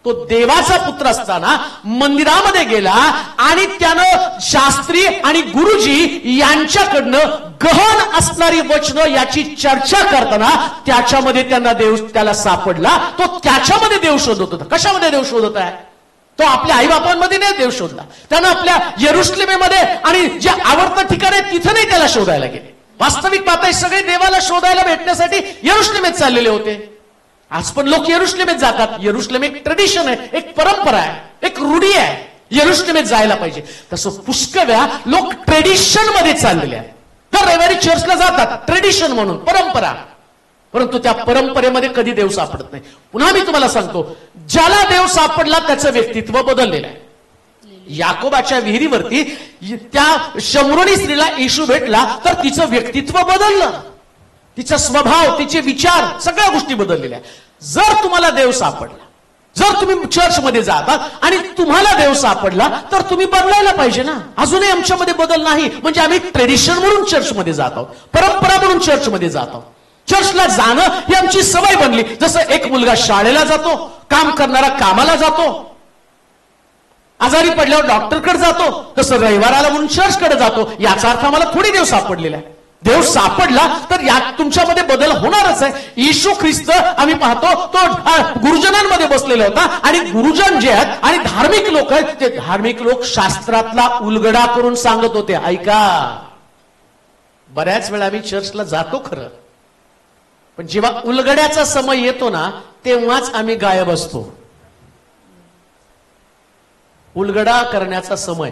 तो देवाचा पुत्र असताना मंदिरामध्ये गेला आणि त्यानं शास्त्री आणि गुरुजी यांच्याकडनं गहन असणारी वचनं याची चर्चा करताना त्याच्यामध्ये त्याला सापडला. तो त्याच्यामध्ये देव शोधत होता. कशामध्ये देव शोधत आहे? तो आपल्या आईबापांमध्ये नाही देव शोधला. त्यानं आपल्या यरुशलेमेमध्ये आणि जे आवडतं ठिकाण आहे तिथं नाही त्याला शोधायला गेले. वास्तविक पाहता सगळे देवाला शोधायला भेटण्यासाठी यरुशलेमेत चाललेले होते. आज पण लोक यरुशलेमेत जातात. यरुशलेम एक ट्रेडिशन आहे, एक परंपरा आहे, एक रूढी आहे. यरुशलेमेत जायला पाहिजे. तसं पुष्कळ वेळा लोक ट्रेडिशन मध्ये चाललेले आहेत. तर रविवारी चर्चला जातात, ट्रेडिशन म्हणून, परंपरा. परंतु त्या परंपरेमध्ये कधी देव सापडत नाही. पुन्हा मी तुम्हाला सांगतो, ज्याला देव सापडला त्याचं व्यक्तित्व बदललेलं आहे. याकोबाच्या विहिरीवरती त्या शमरोनी स्त्रीला येशू भेटला तर तिचं व्यक्तित्व बदललं. तिचा स्वभाव, तिचे विचार, सगळ्या गोष्टी बदललेल्या. जर तुम्हाला देव सापडला, जर तुम्ही चर्चमध्ये जातात आणि तुम्हाला देव सापडला तर तुम्ही बदलायला पाहिजे ना. अजूनही आमच्यामध्ये बदल नाही, म्हणजे आम्ही ट्रेडिशन म्हणून चर्चमध्ये जात आहोत, परंपरा म्हणून चर्चमध्ये जात आहोत. चर्चला जाणं ही आमची सवय बनली. जसं एक मुलगा शाळेला जातो, काम करणारा कामाला जातो, आजारी पडल्यावर डॉक्टरकडे जातो, तसं रविवाराला म्हणून चर्चकडे जातो. याचा अर्थ आम्हाला थोडी देव सापडलेला आहे. देव सापडला तर यात तुमच्यामध्ये बदल होणारच आहे. येशू ख्रिस्त आम्ही पाहतो तो गुरुजनांमध्ये बसलेला होता. आणि गुरुजन जे आहेत आणि धार्मिक लोक आहेत, ते धार्मिक लोक शास्त्रातला उलगडा करून सांगत होते. ऐका, बऱ्याच वेळा आम्ही चर्चला जातो खरं, पण जेव्हा उलगड्याचा समय येतो ना तेव्हाच आम्ही गायब असतो. उलगडा करण्याचा समय,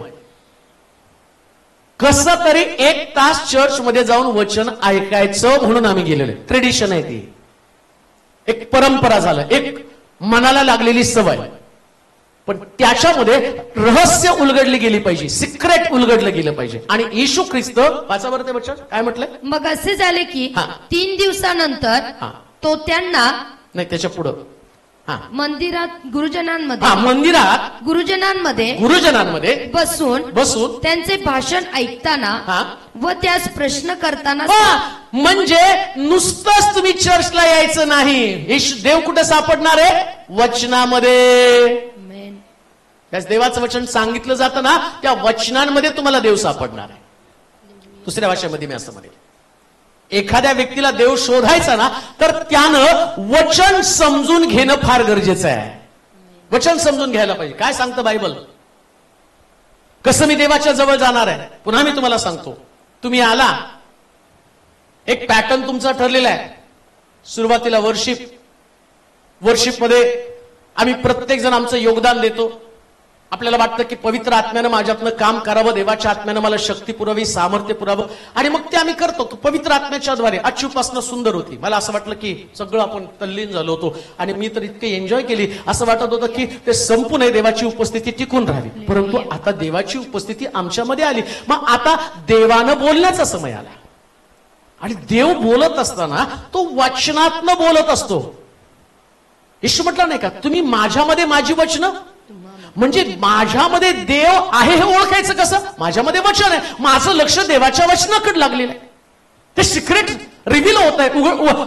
कसं तरी 1 तास चर्च मध्ये जाऊन वचन ऐकायचं म्हणून आम्ही गेलेलो. ट्रेडिशन आहे ती, एक परंपरा झालं, एक मनाला लागलेली सवय. पण त्याच्यामध्ये रहस्य उलगडली गेली पाहिजे, सिक्रेट उलगडलं गेलं पाहिजे. आणि येशू ख्रिस्त, वाचा बरं ते वचन काय म्हटलंय? मग असे झाले की 3 दिवसानंतर तो त्यांना, नाही त्याच्या पुढं, मंदिरात गुरुजनांमध्ये बसून त्यांचे भाषण ऐकताना व त्यास प्रश्न करताना म्हणजे नुसतंच तुम्ही चर्चला यायचं नाही. देव कुठे सापडणार आहे? वचनामध्ये. त्याच देवाचं वचन सांगितलं जातं ना, त्या वचनांमध्ये तुम्हाला देव सापडणार आहे. दुसऱ्या भाषेमध्ये मी असं म्हणेल, एखाद्या व्यक्तीला देव शोधायचा ना, तर त्यानं वचन समजून घेणं फार गरजेचं आहे. वचन समजून घ्यायला पाहिजे. काय सांगतं बायबल, कसं मी देवाच्या जवळ जाणार आहे. पुन्हा मी तुम्हाला सांगतो, तुम्ही आला, एक पॅटर्न तुमचा ठरलेला आहे. सुरुवातीला वर्शिपमध्ये आम्ही प्रत्येक जण आमचं योगदान देतो. आपल्याला वाटतं की पवित्र आत्म्यानं माझ्यातनं काम करावं, देवाच्या आत्म्यानं मला शक्ती पुरावी, सामर्थ्य पुरावं, आणि मग ते आम्ही करतो. पवित्र आत्म्याच्या द्वारे आजची उपासना सुंदर होती. मला असं वाटलं की सगळं आपण तल्लीन झालो होतो, आणि मी तर इतके एन्जॉय केली, असं वाटत होतं की ते संपू नये, देवाची उपस्थिती टिकून राहावी. परंतु आता देवाची उपस्थिती आमच्यामध्ये आली. मग आता देवानं बोलण्याचा समय आला, आणि देव बोलत असताना तो वचनातनं बोलत असतो. येशू म्हटलं नाही का, तुम्ही माझ्यामध्ये माझी वचनं, म्हणजे माझ्यामध्ये देव आहे हे ओळखायचं कसं? माझ्यामध्ये वचन आहे, माझं लक्ष देवाच्या वचनाकडे लागलेलं आहे. ते सिक्रेट रिव्हील होत आहे,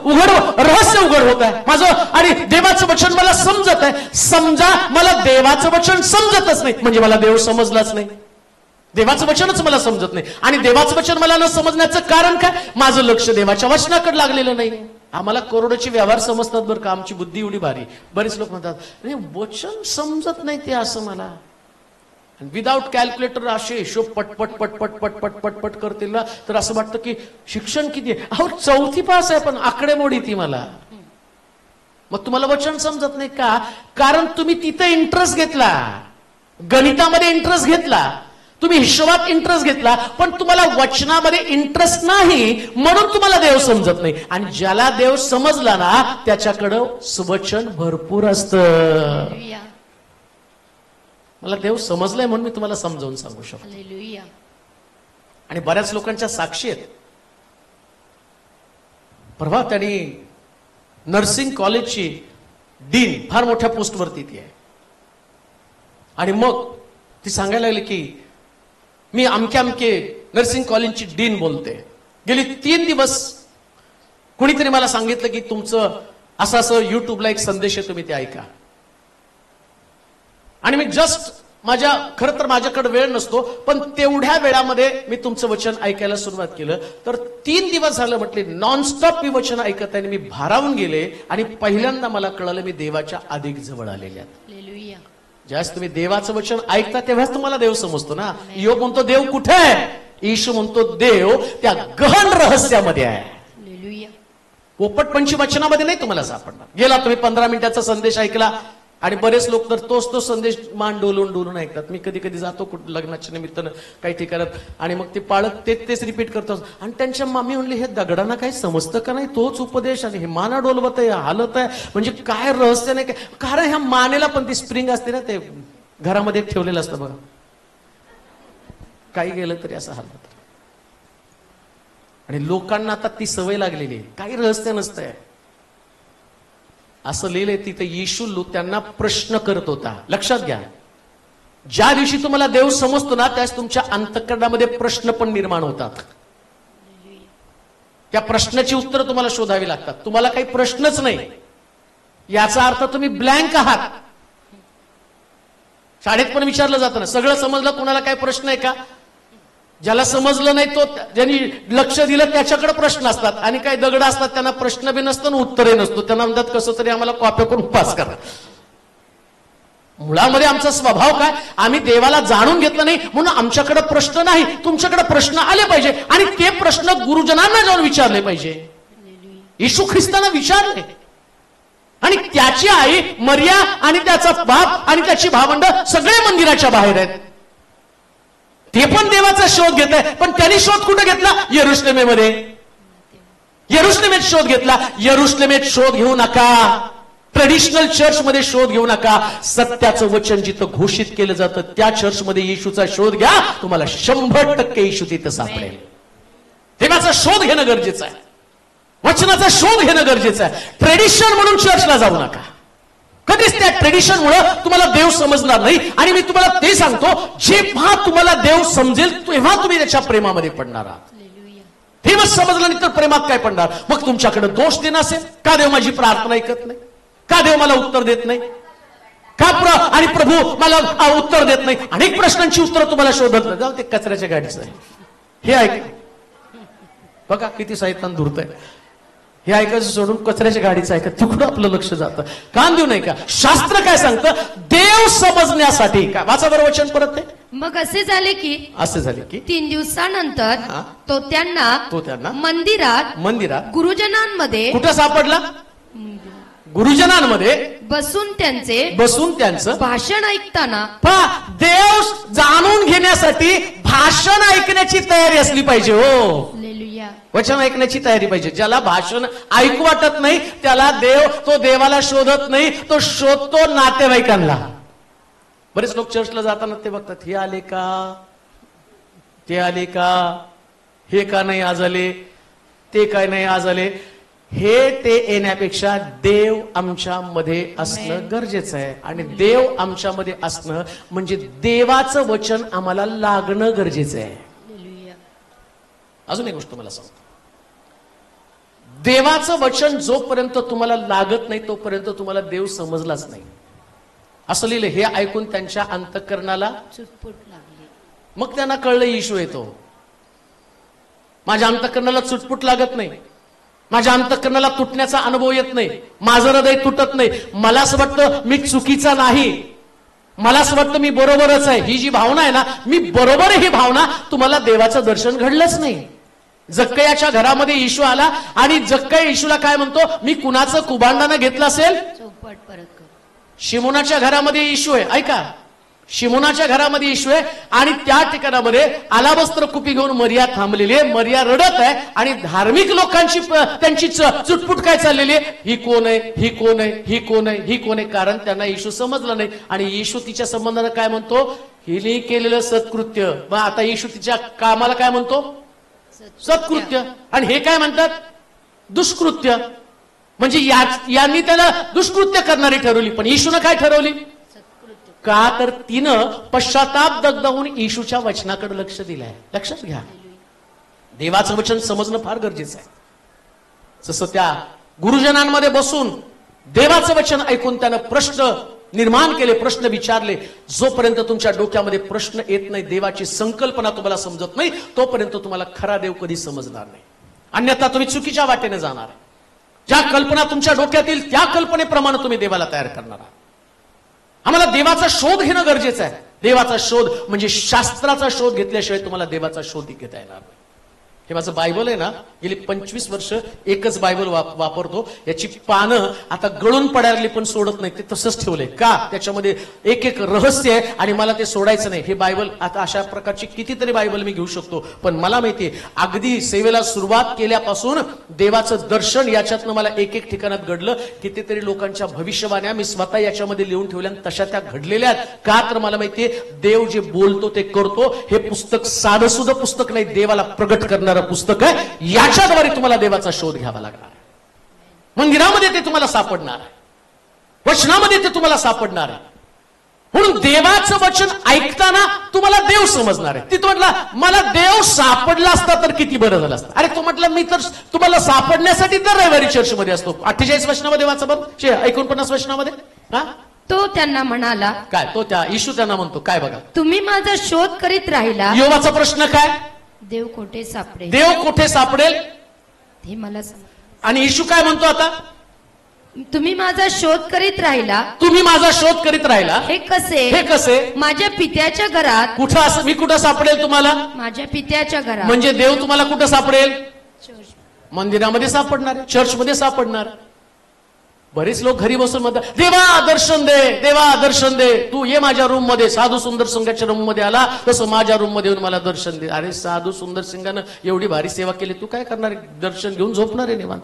उघड रहस्य उघड होत आहे माझं, आणि देवाचं वचन मला समजत आहे. समजा मला देवाचं वचन समजतच नाही, म्हणजे मला देव समजलाच नाही. देवाचं वचनच मला समजत नाही, आणि देवाचं वचन मला न समजण्याचं कारण काय? माझं लक्ष देवाच्या वचनाकडे लागलेलं नाही. आम्हाला करोडोचे व्यवहार समजतात बरं का, आमची बुद्धी एवढी भारी. बरेच लोक म्हणतात नाही वचन समजत नाही ते असं मला. विदाउट कॅल्क्युलेटर असे हिशोब पटपट पटपट पटपट पटपट करतील ना, तर असं वाटतं की शिक्षण किती आहे. अहो 4थी पास आहे, पण आकडेमोडी ती मला. मग तुम्हाला वचन समजत नाही का? कारण तुम्ही तिथे इंटरेस्ट घेतला, गणितामध्ये इंटरेस्ट घेतला, तुम्ही हिशोबात इंटरेस्ट घेतला, पण तुम्हाला वचनामध्ये इंटरेस्ट नाही, म्हणून तुम्हाला देव समजत नाही. आणि ज्याला देव समजला ना, त्याच्याकडं वचन भरपूर असतं. मला देव समजलाय म्हणून मी तुम्हाला समजावून सांगू शकतो. आणि बऱ्याच लोकांच्या साक्षी आहेत. परवा त्यांनी नर्सिंग कॉलेजची डीन, फार मोठ्या पोस्टवरती ती आहे, आणि मग ती सांगायला लागली की मी अमके नर्सिंग कॉलेजची डीन बोलते. गेली 3 दिवस कुणीतरी मला सांगितलं की तुमचं असं युट्यूबला एक संदेश आहे, तुम्ही ते ऐका. आणि मी जस्ट खरं तर माझ्याकडे वेळ नसतो, पण तेवढ्या वेळामध्ये मी तुमचं वचन ऐकायला सुरुवात केलं. तर 3 दिवस झालं म्हटले नॉनस्टॉप मी वचन ऐकत आहे, मी भारावून गेले, आणि पहिल्यांदा मला कळलं मी देवाच्या अधिक जवळ आलेले आहेत. ज्यावेळेस तुम्ही देवाचं वचन ऐकता तेव्हाच तुम्हाला देव समजतो ना. योग म्हणतो देव कुठे आहे? येशू म्हणतो देव त्या गहन रहस्यामध्ये आहे. पोपट पंची वचनामध्ये नाही तुम्हाला सापडणार. गेला तुम्ही 15 मिनिटाचा संदेश ऐकला, आणि बरेच लोक तर तोच संदेश मान डोलून ऐकतात. मी कधी कधी जातो लग्नाच्या निमित्तानं काही ठिकाणात, आणि मग ते पाळत तेच रिपीट करतात, आणि त्यांच्या मामी म्हणली हे दगडांना काही समजतं का नाही? तोच उपदेश, आणि हे माना डोलवत आहे, हालत आहे, म्हणजे काय रहस्य नाही काय? कारण ह्या मानेला पण ती स्प्रिंग असते ना, ते घरामध्ये ठेवलेलं असतं बघा, काही गेलं तरी असं हालत. आणि लोकांना आता ती सवय लागलेली आहे, काही रहस्य नसतंय असं लिहिलंय तिथे. येशू त्यांना प्रश्न करत होता. लक्षात घ्या, ज्या दिवशी तुम्हाला देव समजतो ना, त्यास तुमच्या अंतःकरणामध्ये प्रश्न पण निर्माण होतात. त्या प्रश्नाची उत्तर तुम्हाला शोधावी लागतात. तुम्हाला काही प्रश्नच नाही याचा अर्थ तुम्ही ब्लँक आहात. शाळेत पण विचारलं जातं ना, सगळं समजलं, कोणाला काही प्रश्न आहे का? ज्याला समजलं नाही तो, ज्यांनी लक्ष दिलं त्याच्याकडे प्रश्न असतात, आणि काही दगड असतात त्यांना प्रश्न बी नसतं आणि उत्तरही नसतो. त्यांना म्हणतात कसं तरी आम्हाला कॉप्या करून पास करा. मुळामध्ये आमचा स्वभाव काय? आम्ही देवाला जाणून घेतलं नाही म्हणून आमच्याकडे प्रश्न नाही. तुमच्याकडे प्रश्न आले पाहिजे, आणि ते प्रश्न गुरुजनांना जाऊन विचारले पाहिजे. येशू ख्रिस्तांना विचारले, आणि त्याची आई मरिया आणि त्याचा बाप आणि त्याची भावंड सगळे मंदिराच्या बाहेर आहेत. ते पण देवाचा शोध घेत आहे, पण त्यांनी शोध कुठे घेतला? यरुशलेमेमध्ये. यरुशलेमेत शोध घेतला. यरुशलेमेत शोध घेऊ नका, ट्रेडिशनल चर्च मध्ये शोध घेऊ नका. सत्याचं वचन जिथं घोषित केलं जातं त्या चर्चमध्ये येशूचा शोध घ्या, तुम्हाला 100% येशू तिथं सापडेल. देवाचा शोध घेणं गरजेचं आहे, वचनाचा शोध घेणं गरजेचं आहे. ट्रेडिशन म्हणून चर्चला जाऊ नका. कधीच त्या ट्रेडिशन मुळे तुम्हाला देव समजणार नाही. आणि मी तुम्हाला ते सांगतो, जेव्हा तुम्हाला देव समजेल तेव्हा तुम्ही त्याच्या प्रेमामध्ये पडणार आहात. ते प्रेमच समजलं नाही तर प्रेमात काय पडणार? मग तुमच्याकडे दोष देणं असेल, का देव माझी प्रार्थना ऐकत नाही, का देव मला उत्तर देत नाही, का आणि प्रभू मला उत्तर देत नाही, अनेक प्रश्नांची उत्तरं तुम्हाला शोधत नाही. जाऊ ते कचऱ्याच्या गाडीचं आहे हे ऐक. बघा किती साहित्यान धुरत आहे. हे ऐकायचं सोडून कचऱ्याच्या गाडीचं ऐका, तिकडं आपलं लक्ष जातं. कान देऊ नाही का? शास्त्र काय सांगतं? देव समजण्यासाठी काय? वाचा बरं वचन परत ते. मग असे झाले की 3 दिवसानंतर तो त्यांना मंदिरात गुरुजनांमध्ये कुठं सापडला? गुरुजनांमध्ये बसून त्यांचं भाषण ऐकताना. देव जाणून घेण्यासाठी भाषण ऐकण्याची तयारी असली पाहिजे. हो, हालेलुया. वचन ऐकण्याची तयारी पाहिजे. ज्याला भाषण ऐकू वाटत नाही त्याला तो देवाला शोधत नाही, तो शोधतो नातेवाईकांना. बरेच लोक चर्चला जाताना ते बघतात, हे आले का, ते आले का, हे का नाही आज आले, ते काय नाही आज आले. हे ते येण्यापेक्षा देव आमच्यामध्ये असणं गरजेचं आहे. आणि देव आमच्यामध्ये असणं म्हणजे देवाचं वचन आम्हाला लागणं गरजेचं आहे. अजून एक गोष्ट मला सांगतो, देवाचं वचन जोपर्यंत तुम्हाला लागत नाही तोपर्यंत तुम्हाला देव समजलाच नाही. असं लिहिलं. हे ऐकून त्यांच्या अंतःकरणाला चुटपुट लागली. मग त्यांना कळलं येशू येतो. माझ्या अंतःकरणाला चुटपुट लागत नाही, माझ्या अंतःकरणाला तुटण्याचा अनुभव येत नाही, माझं हृदय तुटत नाही, मला असं वाटतं मी चुकीचा नाही, मला असं वाटतं मी बरोबरच आहे. ही जी भावना आहे ना, मी बरोबर आहे, ही भावना तुम्हाला देवाचं दर्शन घडलंच नाही. जक्कयाच्या घरामध्ये येशू आला आणि जक्कया येशूला काय म्हणतो? मी कुणाचं कुभांडानं घेतलं असेल? चौपट परत कर. शिमोनाच्या घरामध्ये येशू आहे. ऐका, शिमोनाच्या घरामध्ये येशू आहे आणि त्या ठिकाणामध्ये अलाबस्त्र कुपी घेऊन मरिया थांबलेली आहे. मरिया रडत आहे आणि धार्मिक लोकांची त्यांची चुटपुट काय चाललेली आहे? ही कोण आहे, ही कोण आहे, ही कोण आहे, ही कोण आहे. कारण त्यांना येशू समजला नाही. आणि येशू तिच्या संबंधानं काय म्हणतो? हिने केलेलं सत्कृत्य. मग आता येशू तिच्या कामाला काय म्हणतो? सत्कृत्य. आणि हे काय म्हणतात? दुष्कृत्य. म्हणजे यांनी त्याला दुष्कृत्य करणारी ठरवली. पण येशूनं काय ठरवली? का तर तिनं पश्चाताप दगदगून येशूच्या वचनाकडे लक्ष दिलंय. लक्षात घ्या, देवाचं वचन समजणं फार गरजेचं आहे. जसं त्या गुरुजनांमध्ये बसून देवाचं वचन ऐकून त्यानं प्रश्न निर्माण केले, प्रश्न विचारले. जोपर्यंत तुमच्या डोक्यामध्ये प्रश्न येत नाही, देवाची संकल्पना तुम्हाला समजत नाही, तोपर्यंत तुम्हाला खरा देव कधी समजणार नाही. अन्यथा तुम्ही चुकीच्या वाटेने जाणार. ज्या कल्पना तुमच्या डोक्यात येईल त्या कल्पनेप्रमाणे तुम्ही देवाला तयार करणार आहात. आम्हाला देवाचा शोध घेणं गरजेचं आहे. देवाचा शोध म्हणजे शास्त्राचा शोध घेतल्याशिवाय तुम्हाला देवाचा शोध घेता येणार नाही. हे माझं बायबल आहे ना, गेली 25 वर्ष एकच बायबल वापरतो. याची पानं आता गळून पडायला पण सोडत नाही, ते तसंच ठेवलंय. का? त्याच्यामध्ये एक एक रहस्य आहे आणि मला ते सोडायचं नाही. हे बायबल आता अशा प्रकारची कितीतरी बायबल मी घेऊ शकतो, पण मला माहितीये अगदी सेवेला सुरुवात केल्यापासून देवाचं दर्शन याच्यातनं मला एक एक ठिकाणात घडलं. कितीतरी लोकांच्या भविष्यवाण्या मी स्वतः याच्यामध्ये लिहून ठेवल्या, तशा त्या घडलेल्या आहेत. का तर मला माहितीये देव जे बोलतो ते करतो. हे पुस्तक साधं सुद्धा पुस्तक नाही, देवाला प्रगट करणार पुस्तक आहे. याच्याद्वारे तुम्हाला देवाचा शोध घ्यावा लागणार आहे. मंदिरामध्ये ते तुम्हाला सापडणार आहे, वचनामध्ये ते तुम्हाला सापडणार आहे. म्हणून देवाचं वचन ऐकताना तुम्हाला देव समजणार आहे. ती म्हटला मला देव सापडला असता तर किती बरं झालं असतं. अरे तो म्हटलं मी तर तुम्हाला सापडण्यासाठी दर रविवारी चर्चमध्ये असतो. 48 वचनामध्ये वाचा बरं, 49 वचनामध्ये. हा, तो त्यांना म्हणाला काय? तो त्या येशू त्यांना म्हणतो काय? बघा, तुम्ही माझा शोध करीत राहिला. योबाचा प्रश्न काय? देव कोठे सापडेल? देव कुठे सापडेल हे मला सांग. आणि येशू काय म्हणतो आता? तुम्ही माझा शोध करीत राहिला. तुम्ही माझा शोध करीत राहिला. हे कसे? हे कसे? माझ्या पित्याच्या घरात. कुठं असं मी कुठं सापडेल तुम्हाला? माझ्या पित्याच्या घरात. म्हणजे देव तुम्हाला कुठं सापडेल? मंदिरामध्ये सापडणार, चर्चमध्ये सापडणार. बरेच लोक घरी बसून म्हणतात देवा दर्शन दे, देवा दर्शन दे. तू ये माझ्या रूम मध्ये. साधू सुंदर सिंगाच्या रूम मध्ये आला तसं माझ्या रूम मध्ये येऊन मला दर्शन दे. अरे साधू सुंदर सिंगानं एवढी भारी सेवा केली, तू काय करणार? दर्शन घेऊन झोपणार आहे निवांत.